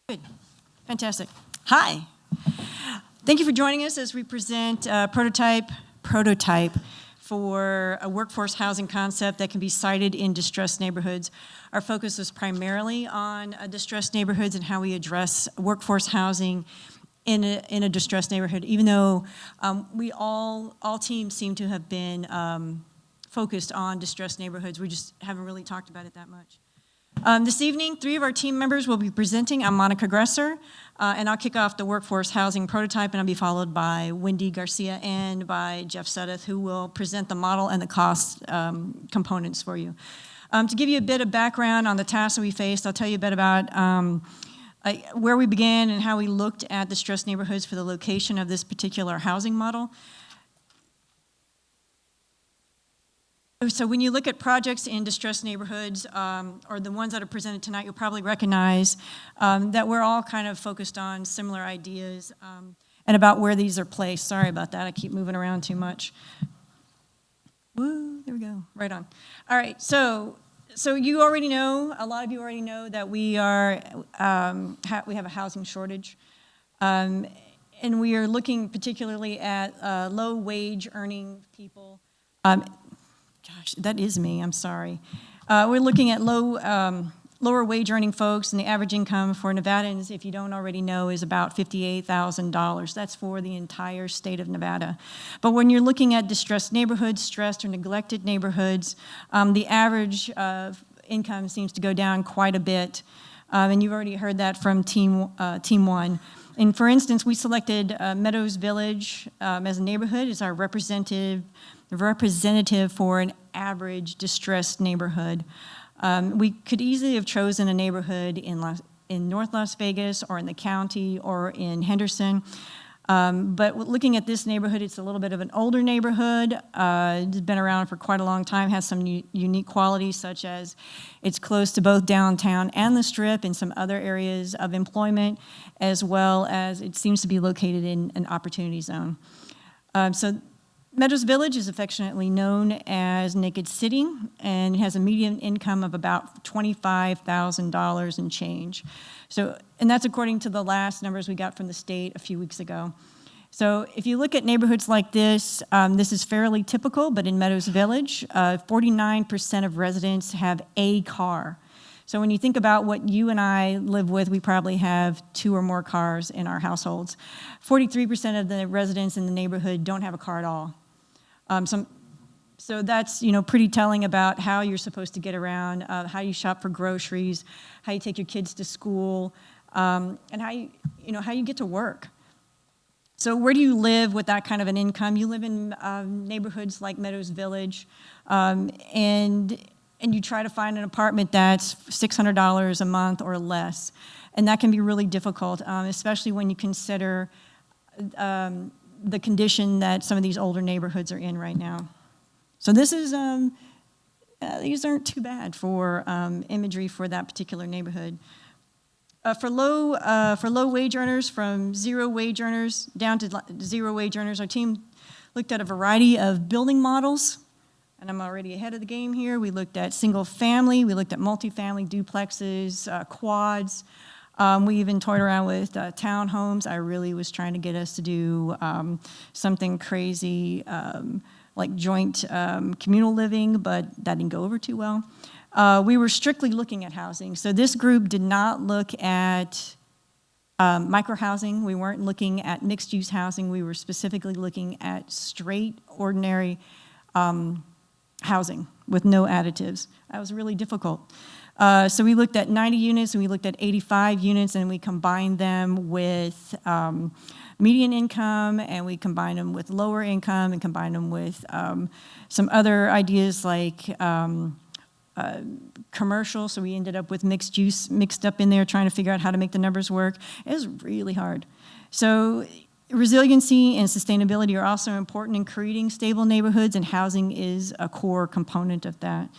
Good. Fantastic. Hi. Thank you for joining us as we present a prototype for a workforce housing concept that can be sited in distressed neighborhoods. Our focus is primarily on distressed neighborhoods and how we address workforce housing in a distressed neighborhood, even though we all teams seem to have been focused on distressed neighborhoods. We just haven't really talked about it that much. This evening, 3 of our team members will be presenting. I'm Monica Gresser, and I'll kick off the workforce housing prototype, and I'll be followed by Wendy Garcia and by Jeff Sudduth, who will present the model and the cost components for you. To give you a bit of background on the tasks that we faced, I'll tell you a bit about where we began and how we looked at distressed neighborhoods for the location of this particular housing model. So when you look at projects in distressed neighborhoods, or the ones that are presented tonight, you'll probably recognize that we're all kind of focused on similar ideas and about where these are placed. Sorry about that, I keep moving around too much. Woo, there we go, right on. All right, so you already know, a lot of you already know that we are, we have a housing shortage. And we are looking particularly at low wage earning people. Gosh, that is me, I'm sorry. We're looking at lower wage earning folks, and the average income for Nevadans, if you don't already know, is about $58,000. That's for the entire state of Nevada. But when you're looking at distressed neighborhoods, stressed or neglected neighborhoods, the average income seems to go down quite a bit. And you've already heard that from Team One. And for instance, we selected Meadows Village as a neighborhood as our representative for an average distressed neighborhood. We could easily have chosen a neighborhood in North Las Vegas or in the county or in Henderson. But looking at this neighborhood, it's a little bit of an older neighborhood. It's been around for quite a long time, has some unique qualities such as it's close to both downtown and the Strip and some other areas of employment, as well as it seems to be located in an opportunity zone. So Meadows Village is affectionately known as Naked City, and it has a median income of about $25,000 and change. So, and that's according to the last numbers we got from the state a few weeks ago. So if you look at neighborhoods like this, this is fairly typical, but in Meadows Village, 49% of residents have a car. So when you think about what you and I live with, we probably have 2 or more cars in our households. 43% of the residents in the neighborhood don't have a car at all. So that's, pretty telling about how you're supposed to get around, how you shop for groceries, how you take your kids to school, and how you get to work. So where do you live with that kind of an income? You live in neighborhoods like Meadows Village, and you try to find an apartment that's $600 a month or less. And that can be really difficult, especially when you consider the condition that some of these older neighborhoods are in right now. So this is, these aren't too bad for imagery for that particular neighborhood. For low wage earners, from zero wage earners down to zero wage earners, our team looked at a variety of building models. And I'm already ahead of the game here. We looked at single family, we looked at multifamily, duplexes, quads. We even toyed around with townhomes. I really was trying to get us to do something crazy like joint communal living, but that didn't go over too well. We were strictly looking at housing. So this group did not look at micro-housing. We weren't looking at mixed-use housing. We were specifically looking at straight, ordinary housing with no additives. That was really difficult. So we looked at 90 units, and we looked at 85 units, and we combined them with median income, and we combined them with lower income, and combined them with some other ideas like commercial. So we ended up with mixed use mixed up in there, trying to figure out how to make the numbers work. It was really hard. So resiliency and sustainability are also important in creating stable neighborhoods, and housing is a core component of that.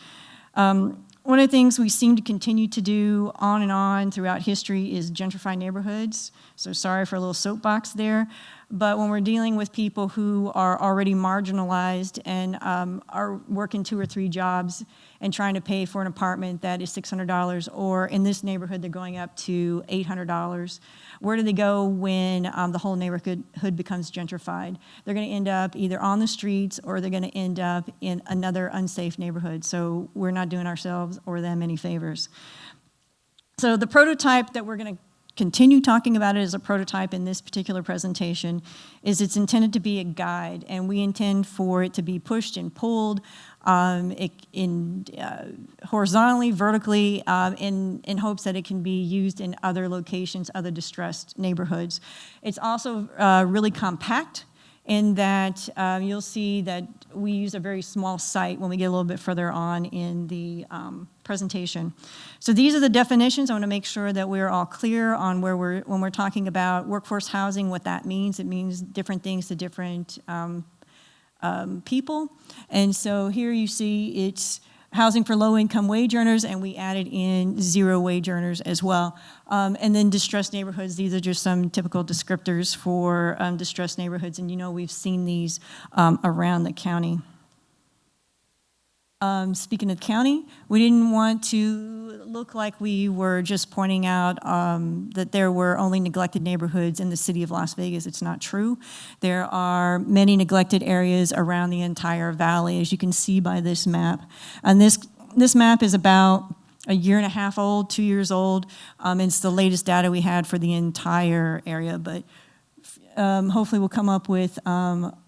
One of the things we seem to continue to do on and on throughout history is gentrify neighborhoods. So sorry for a little soapbox there. But when we're dealing with people who are already marginalized and are working 2 or 3 jobs and trying to pay for an apartment that is $600, or in this neighborhood they're going up to $800, where do they go when the whole neighborhood becomes gentrified? They're going to end up either on the streets, or they're going to end up in another unsafe neighborhood. So we're not doing ourselves or them any favors. So the prototype that we're going to continue talking about it as a prototype in this particular presentation is it's intended to be a guide, and we intend for it to be pushed and pulled horizontally, vertically, in hopes that it can be used in other locations, other distressed neighborhoods. It's also really compact in that you'll see that we use a very small site when we get a little bit further on in the presentation. So these are the definitions. I want to make sure that we're all clear on when we're talking about workforce housing, what that means. It means different things to different people. And so here you see it's housing for low-income wage earners, and we added in zero wage earners as well. And then distressed neighborhoods, these are just some typical descriptors for distressed neighborhoods, and we've seen these around the county. Speaking of the county, we didn't want to look like we were just pointing out that there were only neglected neighborhoods in the city of Las Vegas. It's not true. There are many neglected areas around the entire valley, as you can see by this map. And this map is about a year and a half old, 2 years old. It's the latest data we had for the entire area, but hopefully we'll come up with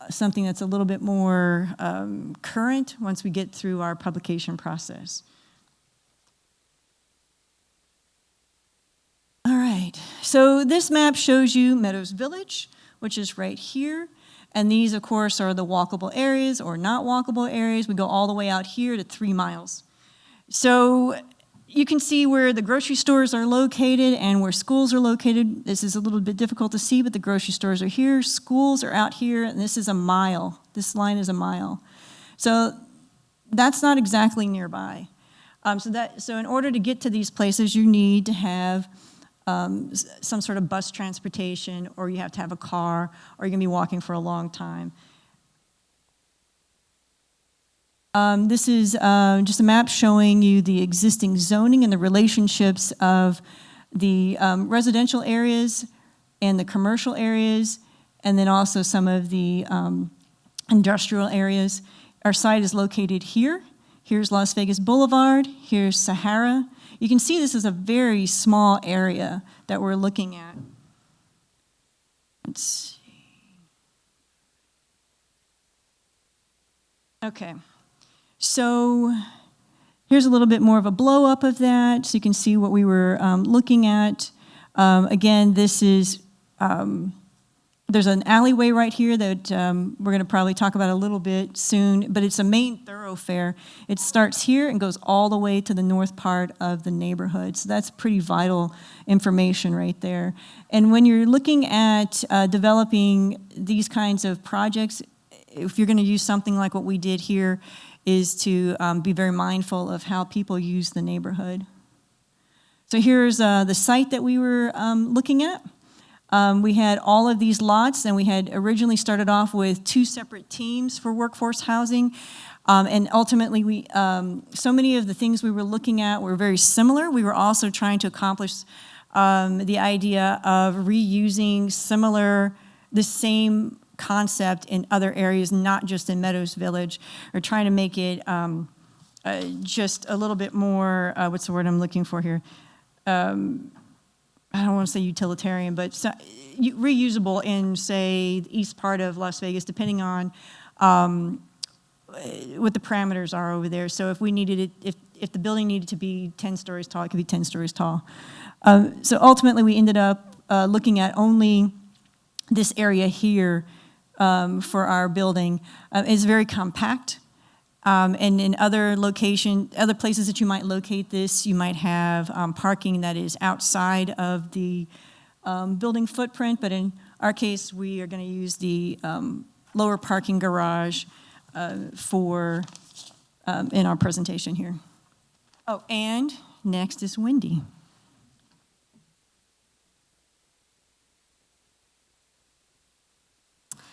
something that's a little bit more current once we get through our publication process. All right, so this map shows you Meadows Village, which is right here. And these, of course, are the walkable areas or not walkable areas. We go all the way out here to 3 miles. So you can see where the grocery stores are located and where schools are located. This is a little bit difficult to see, but the grocery stores are here, schools are out here, and this is a mile. This line is a mile. So that's not exactly nearby. So in order to get to these places, you need to have some sort of bus transportation, or you have to have a car, or you're gonna be walking for a long time. This is just a map showing you the existing zoning and the relationships of the residential areas and the commercial areas, and then also some of the industrial areas. Our site is located here. Here's Las Vegas Boulevard. Here's Sahara. You can see this is a very small area that we're looking at. Let's see. Okay. So here's a little bit more of a blow up of that, so you can see what we were looking at. Again, this is, there's an alleyway right here that we're gonna probably talk about a little bit soon, but it's a main thoroughfare. It starts here and goes all the way to the north part of the neighborhood. So that's pretty vital information right there. And when you're looking at developing these kinds of projects, if you're gonna use something like what we did here, is to be very mindful of how people use the neighborhood. So here's the site that we were looking at. We had all of these lots, and we had originally started off with 2 separate teams for workforce housing. And ultimately, so many of the things we were looking at were very similar. We were also trying to accomplish the idea of reusing the same concept in other areas, not just in Meadows Village, or trying to make it just a little bit more, what's the word I'm looking for here? I don't want to say utilitarian, but reusable in, say, the east part of Las Vegas, depending on what the parameters are over there. So if we needed it, if the building needed to be 10 stories tall, it could be 10 stories tall. So ultimately, we ended up looking at only this area here for our building. It's very compact. And in other places that you might locate this, you might have parking that is outside of the building footprint, but in our case, we are going to use the lower parking garage for in our presentation here. Oh, and next is Wendy.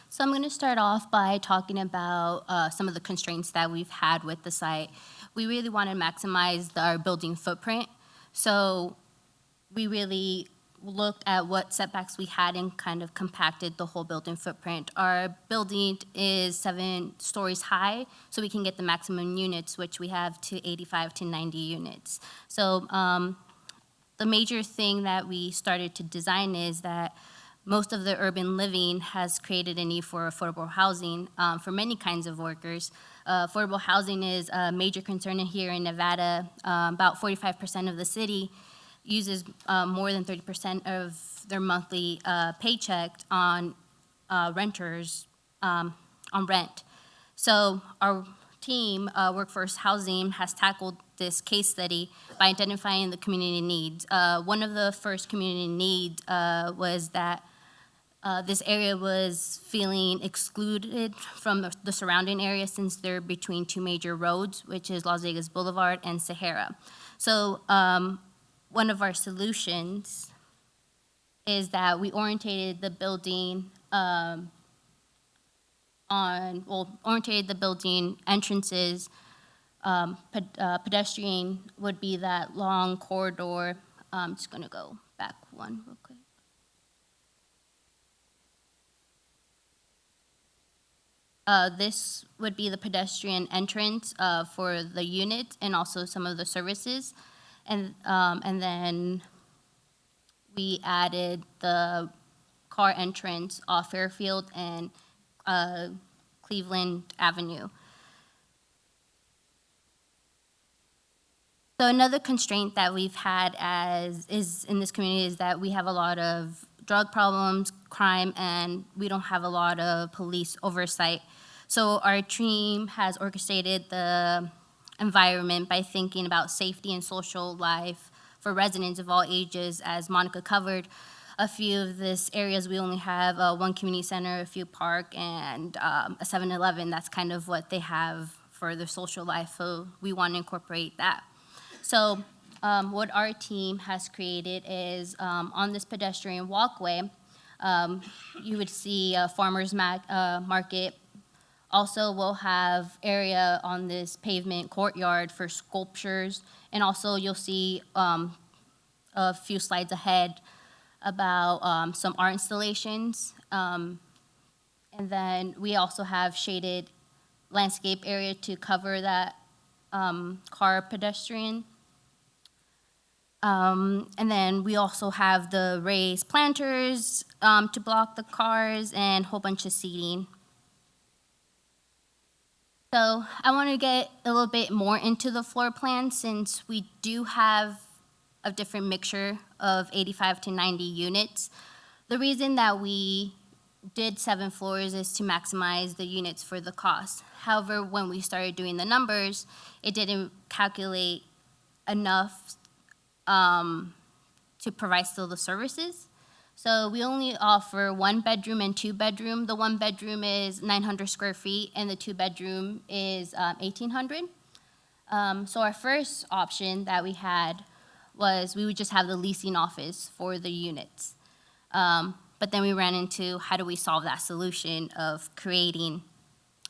So I'm going to start off by talking about some of the constraints that we've had with the site. We really want to maximize our building footprint. So we really looked at what setbacks we had and kind of compacted the whole building footprint. Our building is 7 stories high, so we can get the maximum units, which we have to 85 to 90 units. So the major thing that we started to design is that most of the urban living has created a need for affordable housing for many kinds of workers. Affordable housing is a major concern here in Nevada. About 45% of the city uses more than 30% of their monthly paycheck on renters, on rent. So our team, Workforce Housing, has tackled this case study by identifying the community needs. One of the first community needs was that this area was feeling excluded from the surrounding area since they're between 2 major roads, which is Las Vegas Boulevard and Sahara. So one of our solutions is that we orientated the building orientated the building entrances pedestrian would be that long corridor. I'm just gonna go back one real quick. This would be the pedestrian entrance for the unit and also some of the services. And then we added the car entrance off Fairfield and Cleveland Avenue. So another constraint that we've had is in this community is that we have a lot of drug problems, crime, and we don't have a lot of police oversight. So our team has orchestrated the environment by thinking about safety and social life for residents of all ages. As Monica covered, a few of these areas we only have one community center, a few park, and a 7-Eleven. That's kind of what they have for their social life, so we want to incorporate that. So what our team has created is on this pedestrian walkway, you would see a farmer's market. Also, we'll have area on this pavement courtyard for sculptures, and also you'll see a few slides ahead about some art installations. And then we also have shaded landscape area to cover that car pedestrian. And then we also have the raised planters to block the cars and a whole bunch of seating. So I want to get a little bit more into the floor plan since we do have a different mixture of 85 to 90 units. The reason that we did 7 floors is to maximize the units for the cost. However, when we started doing the numbers, it didn't calculate enough to provide still the services. So we only offer 1 bedroom and 2 bedroom. The 1 bedroom is 900 square feet and the 2 bedroom is 1,800. So our first option that we had was we would just have the leasing office for the units. But then we ran into how do we solve that solution of creating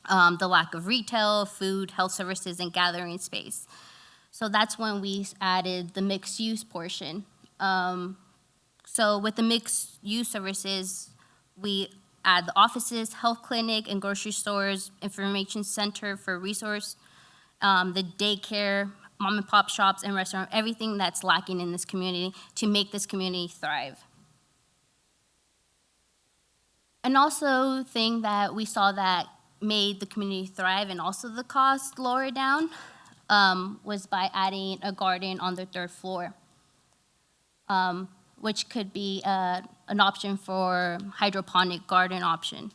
the lack of retail, food, health services, and gathering space. So that's when we added the mixed use portion. So with the mixed use services, we add the offices, health clinic, and grocery stores, information center for resource, the daycare, mom and pop shops, and restaurant, everything that's lacking in this community to make this community thrive. And also thing that we saw that made the community thrive and also the cost lower down was by adding a garden on the 3rd floor, which could be an option for hydroponic garden option.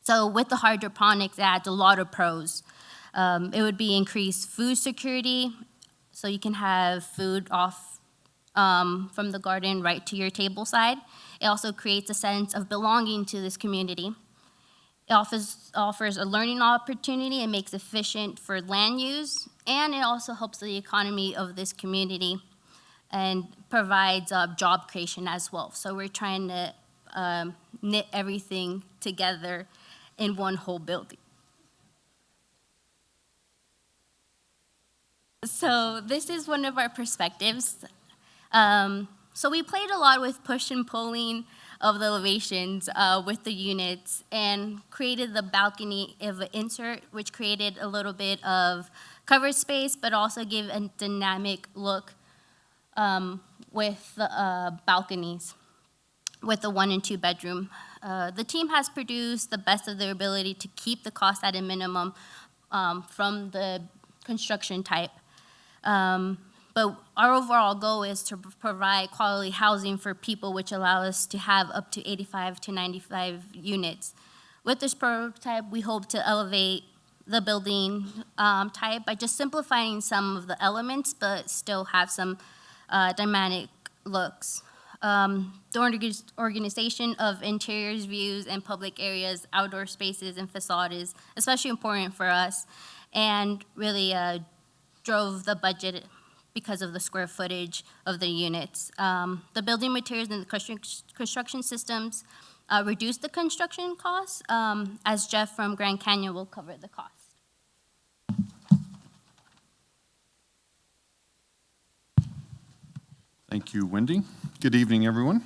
So with the hydroponics, it adds a lot of pros. It would be increased food security, so you can have food off from the garden right to your table side. It also creates a sense of belonging to this community. It offers a learning opportunity and makes efficient for land use, and it also helps the economy of this community and provides job creation as well. So we're trying to knit everything together in one whole building. So this is one of our perspectives. So we played a lot with push and pulling of the elevations with the units and created the balcony of an insert, which created a little bit of covered space, but also gave a dynamic look with the balconies with the 1 and 2 bedroom. The team has produced the best of their ability to keep the cost at a minimum from the construction type. But our overall goal is to provide quality housing for people, which allow us to have up to 85 to 95 units. With this prototype, we hope to elevate the building type by just simplifying some of the elements, but still have some dynamic looks. The organization of interiors, views, and public areas, outdoor spaces, and facade is especially important for us, and really drove the budget because of the square footage of the units. The building materials and the construction systems reduce the construction costs, as Jeff from Grand Canyon will cover the cost. Thank you, Wendy. Good evening, everyone.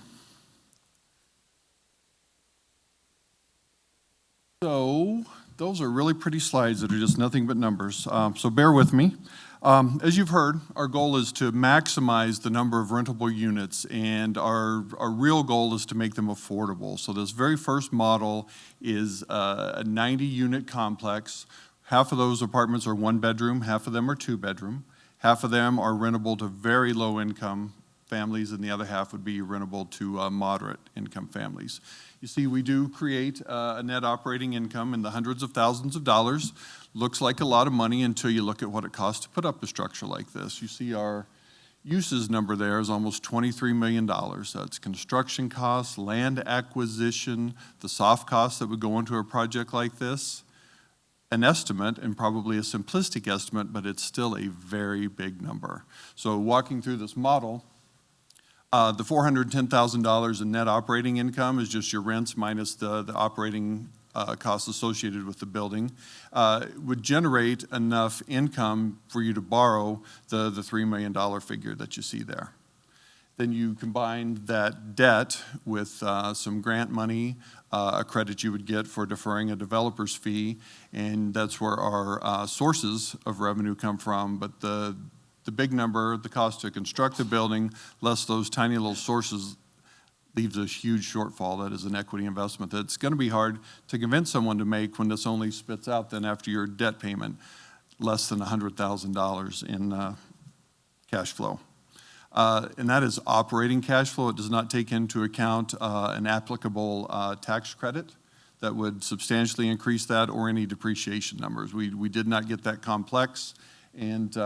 So those are really pretty slides that are just nothing but numbers, so bear with me. As you've heard, our goal is to maximize the number of rentable units, and our real goal is to make them affordable. So this very first model is a 90-unit complex. Half of those apartments are one bedroom, half of them are two bedroom. Half of them are rentable to very low income families, and the other half would be rentable to moderate income families. You see, we do create a net operating income in the hundreds of thousands of dollars. Looks like a lot of money until you look at what it costs to put up a structure like this. You see our uses number there is almost $23 million. That's construction costs, land acquisition, the soft costs that would go into a project like this. An estimate, and probably a simplistic estimate, but it's still a very big number. So walking through this model, the $410,000 in net operating income is just your rents minus the operating costs associated with the building, would generate enough income for you to borrow the $3 million figure that you see there. Then you combine that debt with some grant money, a credit you would get for deferring a developer's fee, and that's where our sources of revenue come from. But the big number, the cost to construct the building, less those tiny little sources, leaves a huge shortfall. That is an equity investment that's going to be hard to convince someone to make when this only spits out then after your debt payment less than $100,000 in cash flow. And that is operating cash flow. It does not take into account an applicable tax credit that would substantially increase that, or any depreciation numbers. We did not get that complex, and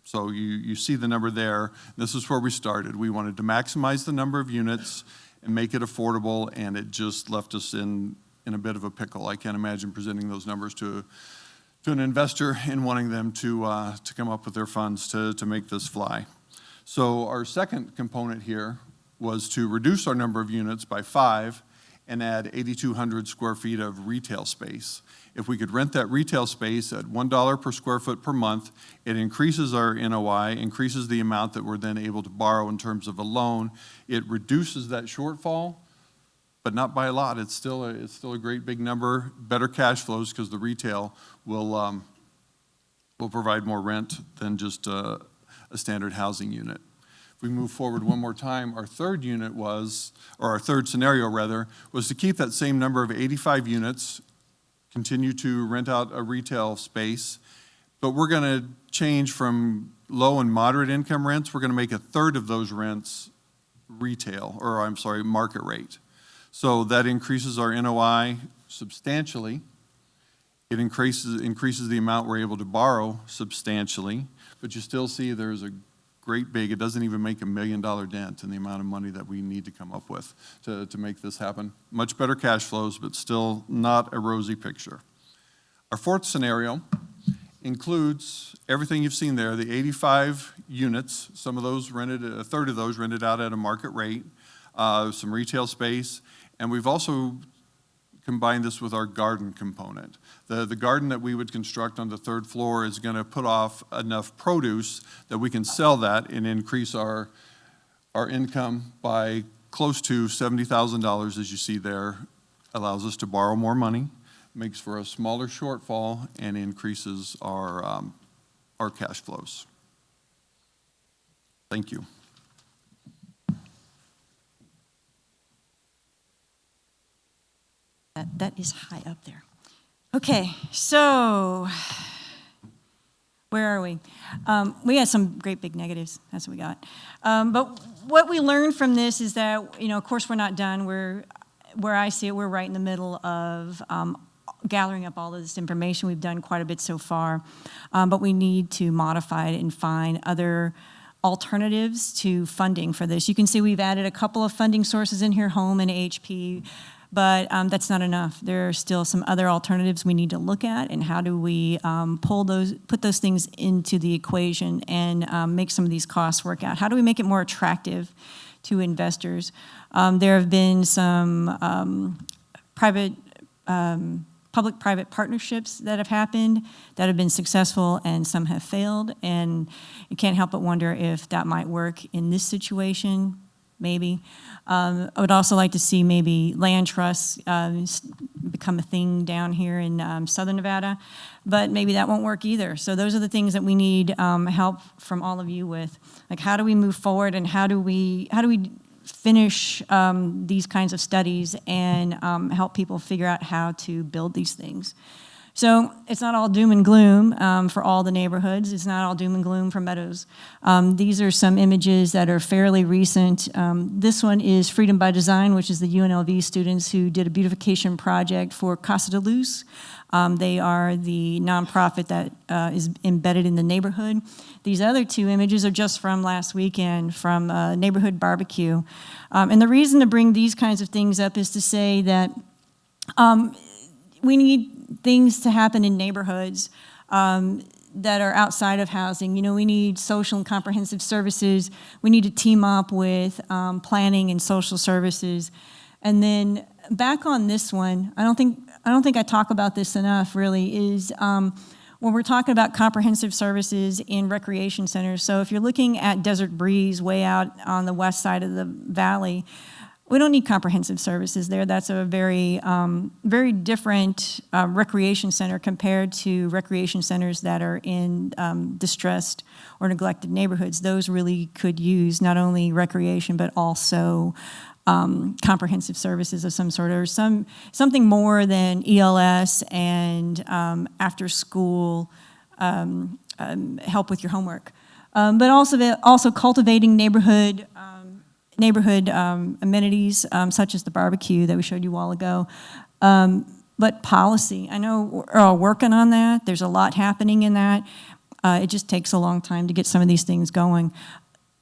so you see the number there. This is where we started. We wanted to maximize the number of units and make it affordable, and it just left us in a bit of a pickle. I can't imagine presenting those numbers to an investor and wanting them to come up with their funds to make this fly. So our second component here was to reduce our number of units by 5 and add 8,200 square feet of retail space. If we could rent that retail space at $1 per square foot per month, it increases our NOI, increases the amount that we're then able to borrow in terms of a loan. It reduces that shortfall, but not by a lot. It's still a great big number. Better cash flows because the retail will provide more rent than just a standard housing unit. If we move forward one more time, our third unit was, or our third scenario rather, was to keep that same number of 85 units, continue to rent out a retail space, but we're going to change from low and moderate income rents. We're going to make a third of those rents retail, or I'm sorry, market rate. So that increases our NOI substantially. It increases the amount we're able to borrow substantially, but you still see there's a great big, it doesn't even make $1 million dent in the amount of money that we need to come up with to make this happen. Much better cash flows, but still not a rosy picture. Our fourth scenario includes everything you've seen there, the 85 units, some of those rented, a third of those rented out at a market rate, some retail space, and we've also combine this with our garden component. The garden that we would construct on the third floor is going to put off enough produce that we can sell that and increase our income by close to $70,000, as you see there. Allows us to borrow more money, makes for a smaller shortfall, and increases our cash flows. Thank you. That is high up there. Okay, so where are we? We had some great big negatives. That's what we got. But what we learned from this is that, of course, we're not done. Where I see it, we're right in the middle of gathering up all of this information. We've done quite a bit so far, but we need to modify it and find other alternatives to funding for this. You can see we've added a couple of funding sources in here, home and HP. But that's not enough. There are still some other alternatives we need to look at, and how do we put those things into the equation and make some of these costs work out? How do we make it more attractive to investors? There have been some private public-private partnerships that have happened that have been successful and some have failed. And you can't help but wonder if that might work in this situation, maybe. I would also like to see maybe land trusts become a thing down here in Southern Nevada, but maybe that won't work either. So those are the things that we need help from all of you with. Like, how do we move forward, and how do we finish these kinds of studies and help people figure out how to build these things? So it's not all doom and gloom for all the neighborhoods. It's not all doom and gloom for Meadows. These are some images that are fairly recent. This one is Freedom by Design, which is the UNLV students who did a beautification project for Casa de Luz. They are the nonprofit that is embedded in the neighborhood. These other two images are just from last weekend from Neighborhood Barbecue. And the reason to bring these kinds of things up is to say that we need things to happen in neighborhoods that are outside of housing. You know, we need social and comprehensive services. We need to team up with planning and social services. And then back on this one, I don't think I talk about this enough, really, is when we're talking about comprehensive services in recreation centers. So if you're looking at Desert Breeze way out on the west side of the valley, we don't need comprehensive services there. That's a very, very different recreation center compared to recreation centers that are in distressed or neglected neighborhoods. Those really could use not only recreation, but also comprehensive services of some sort, or something more than ELS and after school help with your homework. But also cultivating neighborhood amenities, such as the barbecue that we showed you a while ago. But policy, I know we're all working on that. There's a lot happening in that. It just takes a long time to get some of these things going.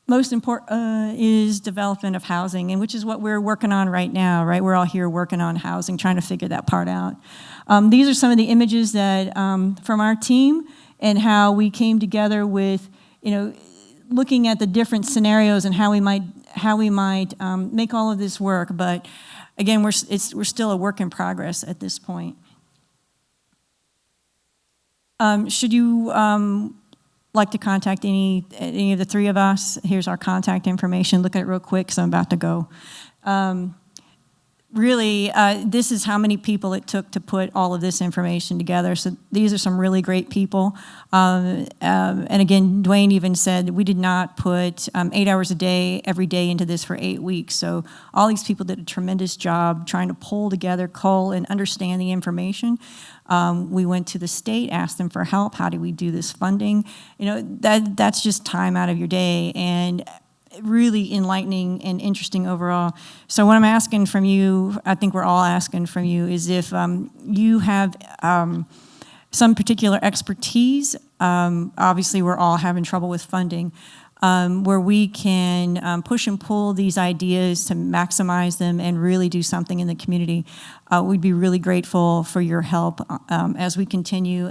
Most important is development of housing, and which is what we're working on right now, right? We're all here working on housing, trying to figure that part out. These are some of the images that from our team and how we came together with, looking at the different scenarios and how we might make all of this work. But again, we're still a work in progress at this point. Should you like to contact any of the three of us, here's our contact information. Look at it real quick because I'm about to go. Really, this is how many people it took to put all of this information together. So these are some really great people. And again, Dwayne even said that we did not put 8 hours a day, every day into this for 8 weeks. So all these people did a tremendous job trying to pull together, cull, and understand the information. We went to the state, asked them for help. How do we do this funding? That's just time out of your day. And really enlightening and interesting overall. So what I'm asking from you, I think we're all asking from you, is if you have some particular expertise, obviously we're all having trouble with funding, where we can push and pull these ideas to maximize them and really do something in the community. We'd be really grateful for your help as we continue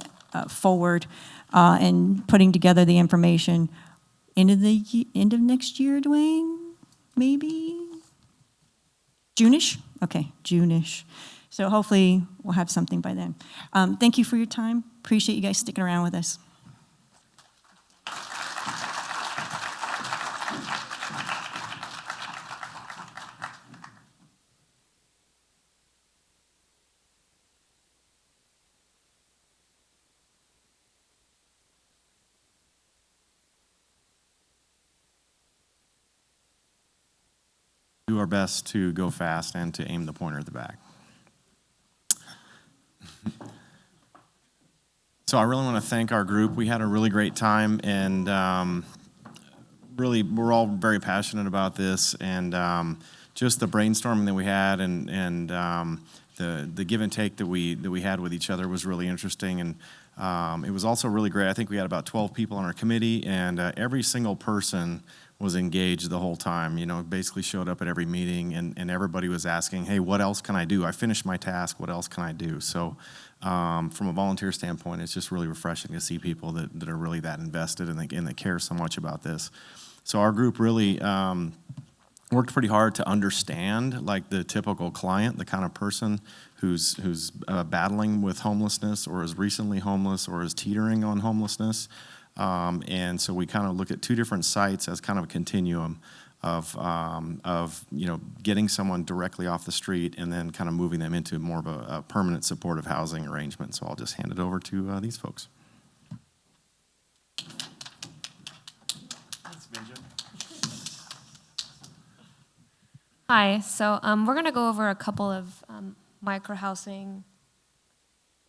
forward and putting together the information. End of next year, Dwayne? Maybe? June-ish? Okay, June-ish. So hopefully we'll have something by then. Thank you for your time. Appreciate you guys sticking around with us. Do our best to go fast and to aim the pointer at the back. So I really want to thank our group. We had a really great time, and really we're all very passionate about this, and just the brainstorming that we had, and the give and take that we had with each other was really interesting, and it was also really great. I think we had about 12 people on our committee, and every single person was engaged the whole time, basically showed up at every meeting, and everybody was asking, hey, what else can I do? I finished my task, what else can I do? So from a volunteer standpoint, it's just really refreshing to see people that are really that invested and that care so much about this. So our group really worked pretty hard to understand like the typical client, the kind of person who's battling with homelessness or is recently homeless or is teetering on homelessness. And so we kind of look at two different sites as kind of a continuum of getting someone directly off the street and then kind of moving them into more of a permanent supportive housing arrangement. So I'll just hand it over to these folks. Hi, so we're going to go over a couple of micro-housing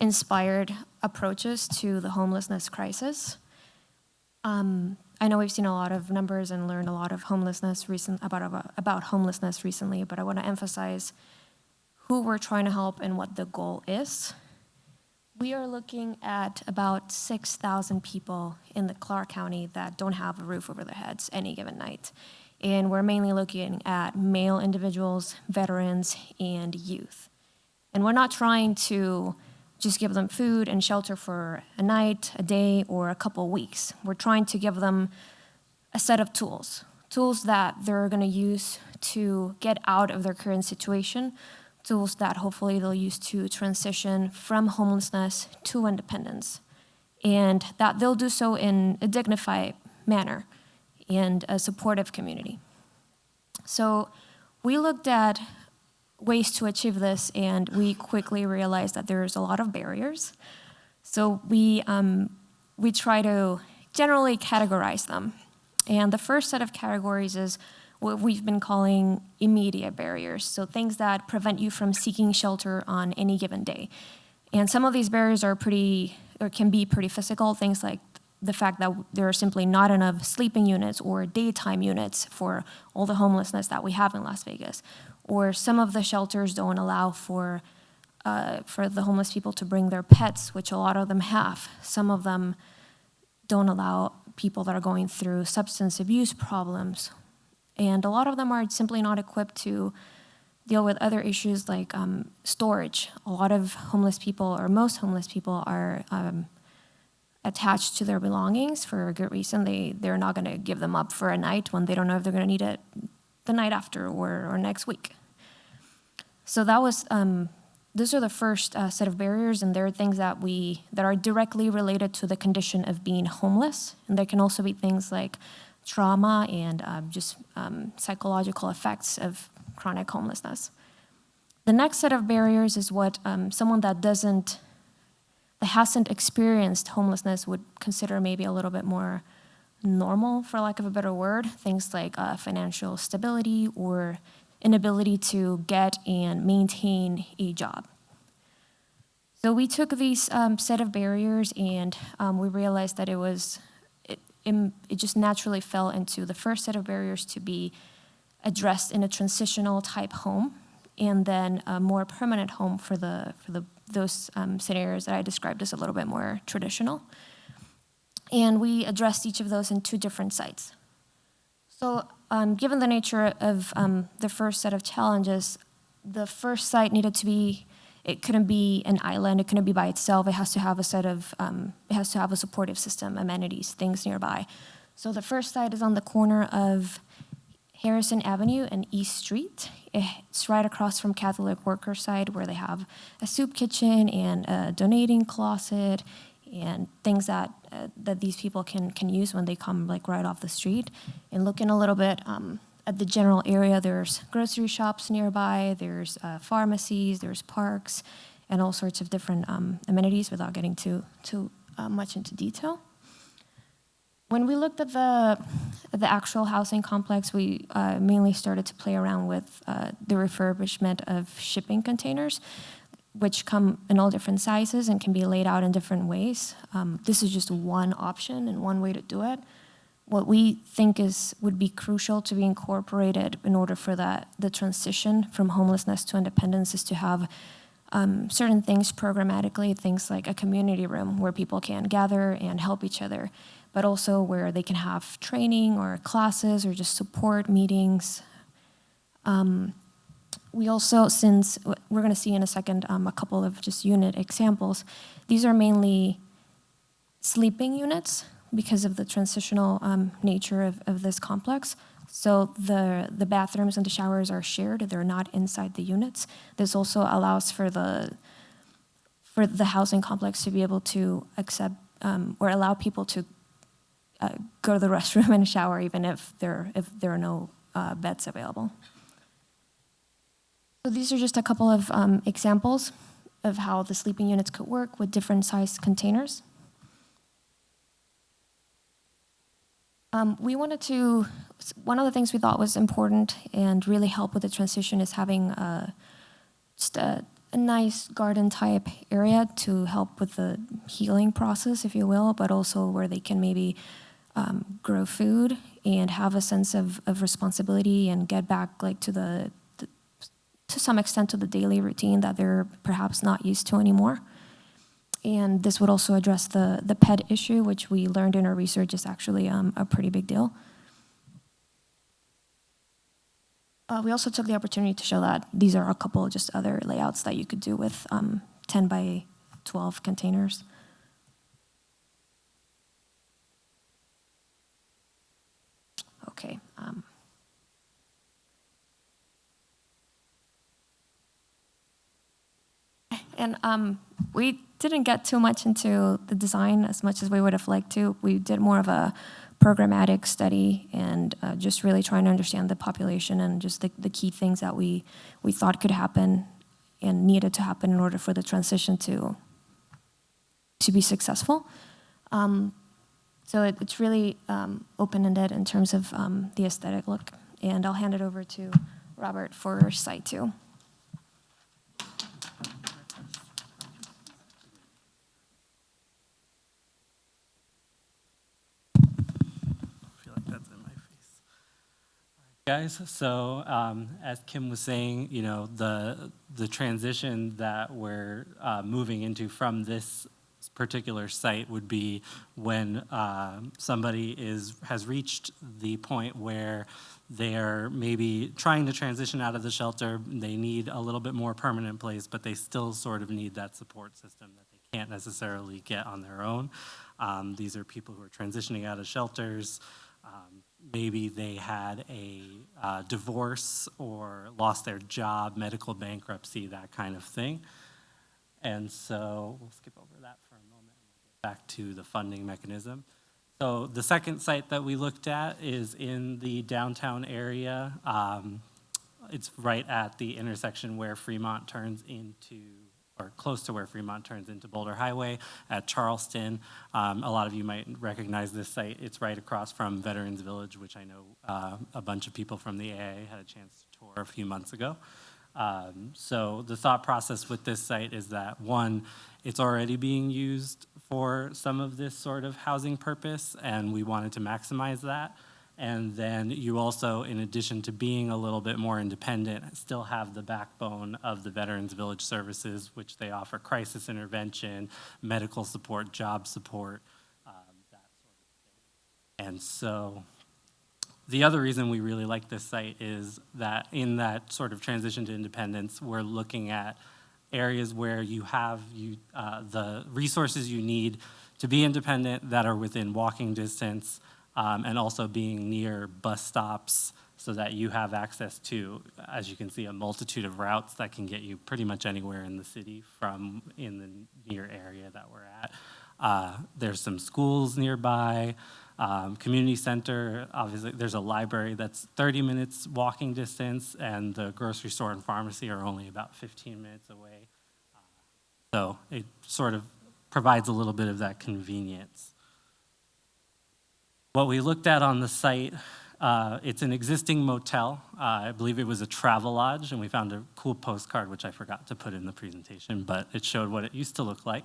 inspired approaches to the homelessness crisis. I know we've seen a lot of numbers and learned a lot of homelessness about homelessness recently, but I want to emphasize who we're trying to help and what the goal is. We are looking at about 6,000 people in the Clark County that don't have a roof over their heads any given night. And we're mainly looking at male individuals, veterans, and youth. And we're not trying to just give them food and shelter for a night, a day, or a couple weeks. We're trying to give them a set of tools that they're going to use to get out of their current situation, tools that hopefully they'll use to transition from homelessness to independence, and that they'll do so in a dignified manner and a supportive community. So we looked at ways to achieve this, and we quickly realized that there's a lot of barriers. So we try to generally categorize them. And the first set of categories is what we've been calling immediate barriers, so things that prevent you from seeking shelter on any given day. And some of these barriers can be pretty physical, things like the fact that there are simply not enough sleeping units or daytime units for all the homelessness that we have in Las Vegas. Or some of the shelters don't allow for the homeless people to bring their pets, which a lot of them have. Some of them don't allow people that are going through substance abuse problems. And a lot of them are simply not equipped to deal with other issues like storage. A lot of homeless people, or most homeless people, are attached to their belongings for a good reason. They're not going to give them up for a night when they don't know if they're going to need it the night after or next week. So that was those are the first set of barriers, and there are things that are directly related to the condition of being homeless, and there can also be things like trauma and psychological effects of chronic homelessness. The next set of barriers is what someone that hasn't experienced homelessness would consider maybe a little bit more normal, for lack of a better word, things like financial stability or inability to get and maintain a job. So we took these set of barriers, and we realized that it just naturally fell into the first set of barriers to be addressed in a transitional type home, and then a more permanent home for those scenarios that I described as a little bit more traditional. And we addressed each of those in two different sites. So given the nature of the first set of challenges, the first site it couldn't be an island, it couldn't be by itself, it has to have a supportive system, amenities, things nearby. So the first site is on the corner of Harrison Avenue and East Street. It's right across from Catholic Worker Side, where they have a soup kitchen and a donating closet and things that these people can use when they come right off the street. And looking a little bit at the general area, there's grocery shops nearby, there's pharmacies, there's parks, and all sorts of different amenities without getting too much into detail. When we looked at the actual housing complex, we mainly started to play around with the refurbishment of shipping containers, which come in all different sizes and can be laid out in different ways. This is just one option and one way to do it. What we think would be crucial to be incorporated in order for the transition from homelessness to independence is to have certain things programmatically, things like a community room where people can gather and help each other, but also where they can have training or classes or just support meetings. We also, since we're going to see in a second a couple of just unit examples, these are mainly sleeping units because of the transitional nature of this complex. So the bathrooms and the showers are shared. They're not inside the units. This also allows for the housing complex to be able to accept or allow people to go to the restroom and shower even if there are no beds available. So these are just a couple of examples of how the sleeping units could work with different sized containers. One of the things we thought was important and really help with the transition is having just a nice garden type area to help with the healing process, if you will, but also where they can maybe grow food and have a sense of responsibility and get back like to some extent to the daily routine that they're perhaps not used to anymore. And this would also address the pet issue, which we learned in our research is actually a pretty big deal. We also took the opportunity to show that these are a couple of just other layouts that you could do with 10 by 12 containers. Okay. And we didn't get too much into the design as much as we would have liked to. We did more of a programmatic study and just really trying to understand the population and just the key things that we thought could happen and needed to happen in order for the transition to be successful. So it's really open-ended in terms of the aesthetic look. And I'll hand it over to Robert for Site 2. Guys, so as Kim was saying, you know, the transition that we're moving into from this particular site would be when somebody has reached the point where they're maybe trying to transition out of the shelter. They need a little bit more permanent place, but they still sort of need that support system that they can't necessarily get on their own. These are people who are transitioning out of shelters. Maybe they had a divorce or lost their job, medical bankruptcy, that kind of thing. And so we'll skip over that for a moment and we'll get back to the funding mechanism. So the second site that we looked at is in the downtown area. It's right at the intersection where Fremont turns into, or close to where Fremont turns into Boulder Highway at Charleston. A lot of you might recognize this site. It's right across from Veterans Village, which I know a bunch of people from the AIA had a chance to tour a few months ago. So the thought process with this site is that, one, it's already being used for some of this sort of housing purpose, and we wanted to maximize that. And then you also, in addition to being a little bit more independent, still have the backbone of the Veterans Village services, which they offer crisis intervention, medical support, job support, that sort of thing. And so the other reason we really like this site is that in that sort of transition to independence, we're looking at areas where you have the resources you need to be independent that are within walking distance, and also being near bus stops so that you have access to, as you can see, a multitude of routes that can get you pretty much anywhere in the city from in the near area that we're at. There's some schools nearby, community center, obviously there's a library that's 30 minutes walking distance, and the grocery store and pharmacy are only about 15 minutes away. So it sort of provides a little bit of that convenience. What we looked at on the site, it's an existing motel. I believe it was a travel lodge, and we found a cool postcard, which I forgot to put in the presentation, but it showed what it used to look like.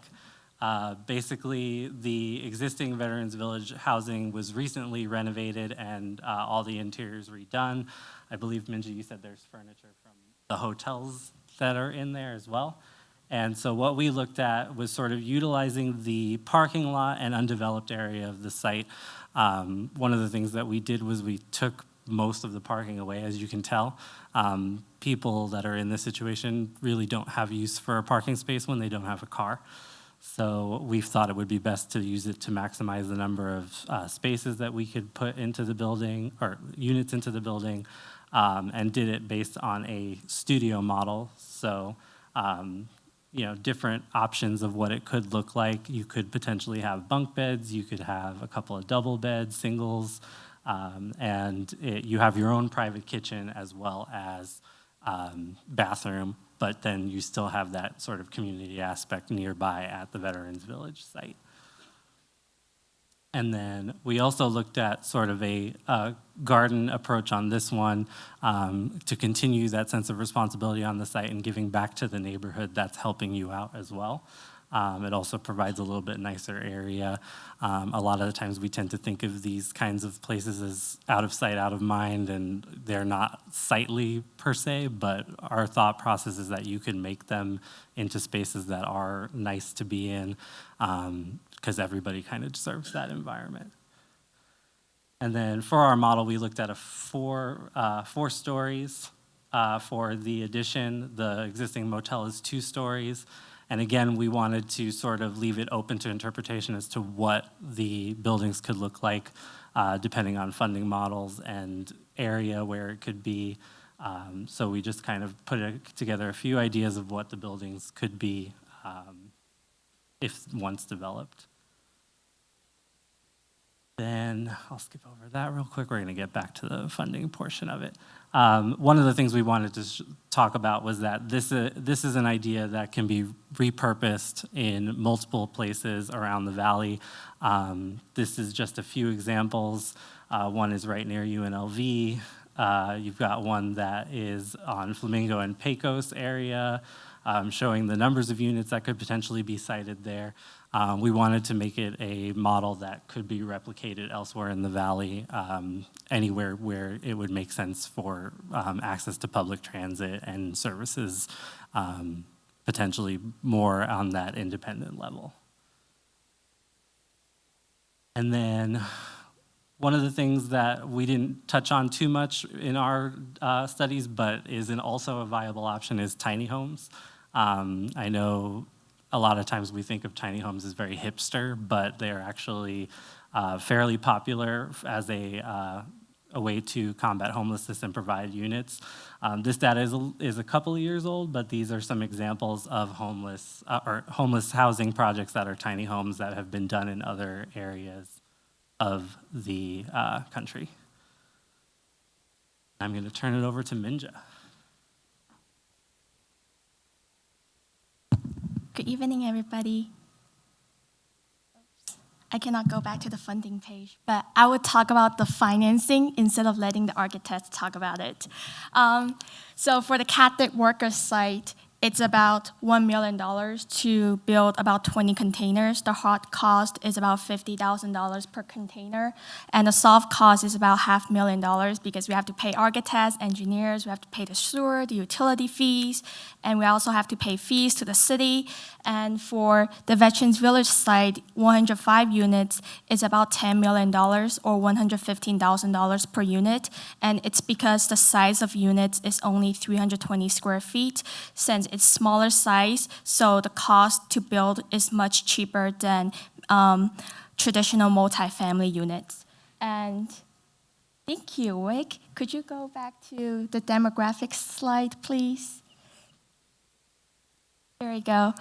Basically, the existing Veterans Village housing was recently renovated and all the interiors redone. I believe, Minji, you said there's furniture from the hotels that are in there as well. And so what we looked at was sort of utilizing the parking lot and undeveloped area of the site. One of the things that we did was we took most of the parking away, as you can tell. People that are in this situation really don't have use for a parking space when they don't have a car. So we've thought it would be best to use it to maximize the number of spaces that we could put into the building, or units into the building, and did it based on a studio model. So, different options of what it could look like. You could potentially have bunk beds, you could have a couple of double beds, singles, and you have your own private kitchen as well as bathroom, but then you still have that sort of community aspect nearby at the Veterans Village site. And then we also looked at sort of a garden approach on this one to continue that sense of responsibility on the site and giving back to the neighborhood that's helping you out as well. It also provides a little bit nicer area. A lot of the times we tend to think of these kinds of places as out of sight, out of mind, and they're not sightly per se, but our thought process is that you can make them into spaces that are nice to be in, because everybody kind of deserves that environment. And then for our model, we looked at four stories for the addition. The existing motel is 2 stories. And again, we wanted to sort of leave it open to interpretation as to what the buildings could look like, depending on funding models and area where it could be. So we just kind of put together a few ideas of what the buildings could be if once developed. Then I'll skip over that real quick. We're going to get back to the funding portion of it. One of the things we wanted to talk about was that this is an idea that can be repurposed in multiple places around the valley. This is just a few examples. One is right near UNLV. You've got one that is on Flamingo and Pecos area, showing the numbers of units that could potentially be sited there. We wanted to make it a model that could be replicated elsewhere in the valley, anywhere where it would make sense for access to public transit and services, potentially more on that independent level. And then one of the things that we didn't touch on too much in our studies, but is also a viable option, is tiny homes. I know a lot of times we think of tiny homes as very hipster, but they're actually fairly popular as a way to combat homelessness and provide units. This data is a couple of years old, but these are some examples of homeless housing projects that are tiny homes that have been done in other areas of the country. I'm going to turn it over to Minja. Good evening, everybody. I cannot go back to the funding page, but I would talk about the financing instead of letting the architects talk about it. So for the Catholic Workers site, it's about $1 million to build about 20 containers. The hard cost is about $50,000 per container, and the soft cost is about $500,000 because we have to pay architects, engineers, we have to pay the sewer, the utility fees, and we also have to pay fees to the city. And for the Veterans Village site, 105 units is about $10 million or $115,000 per unit, and it's because the size of units is only 320 square feet, since it's smaller size, so the cost to build is much cheaper than traditional multifamily units. And thank you, Wick. Could you go back to the demographics slide, please? There we go.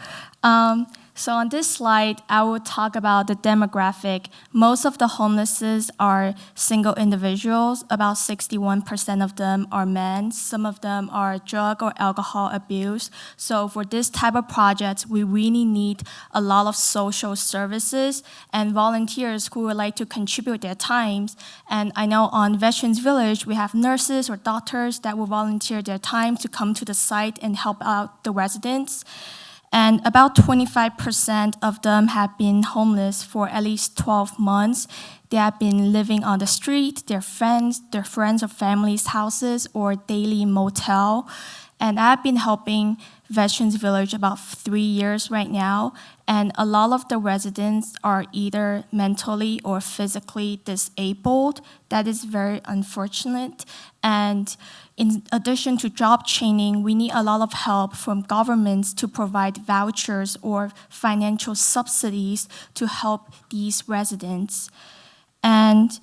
So on this slide, I will talk about the demographic. Most of the homeless are single individuals. About 61% of them are men. Some of them are drug or alcohol abuse. So for this type of projects, we really need a lot of social services and volunteers who would like to contribute their times. And I know on Veterans Village, we have nurses or doctors that will volunteer their time to come to the site and help out the residents. And about 25% of them have been homeless for at least 12 months. They have been living on the street, their friends or family's houses, or daily motel. And I've been helping Veterans Village about 3 years right now, and a lot of the residents are either mentally or physically disabled. That is very unfortunate. And in addition to job training, we need a lot of help from governments to provide vouchers or financial subsidies to help these residents. And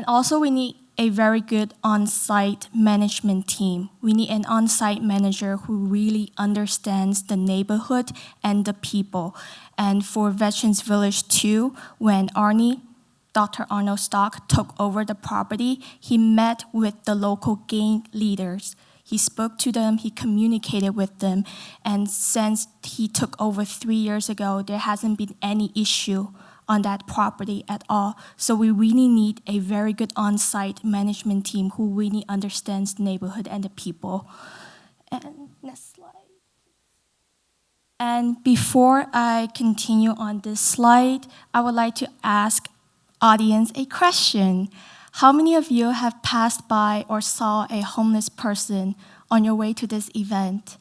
also we need a very good on-site management team. We need an on-site manager who really understands the neighborhood and the people. And for Veterans Village 2, when Dr. Arnold Stock took over the property, he met with the local gang leaders. He spoke to them, he communicated with them, and since he took over 3 years ago, there hasn't been any issue on that property at all. So we really need a very good on-site management team who really understands the neighborhood and the people. And next slide. And before I continue on this slide, I would like to ask audience a question. How many of you have passed by or saw a homeless person on your way to this event?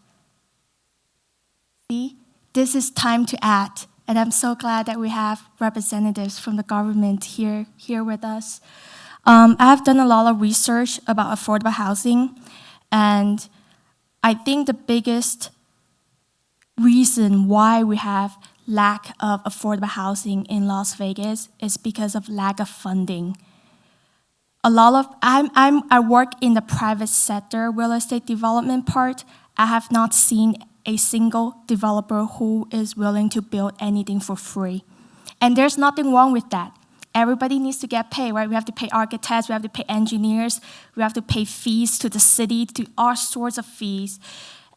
See, this is time to act. And I'm so glad that we have representatives from the government here with us. I have done a lot of research about affordable housing, and I think the biggest reason why we have lack of affordable housing in Las Vegas is because of lack of funding. I work in the private sector real estate development part. I have not seen a single developer who is willing to build anything for free. And there's nothing wrong with that. Everybody needs to get paid, right? We have to pay architects, we have to pay engineers, we have to pay fees to the city, to all sorts of fees.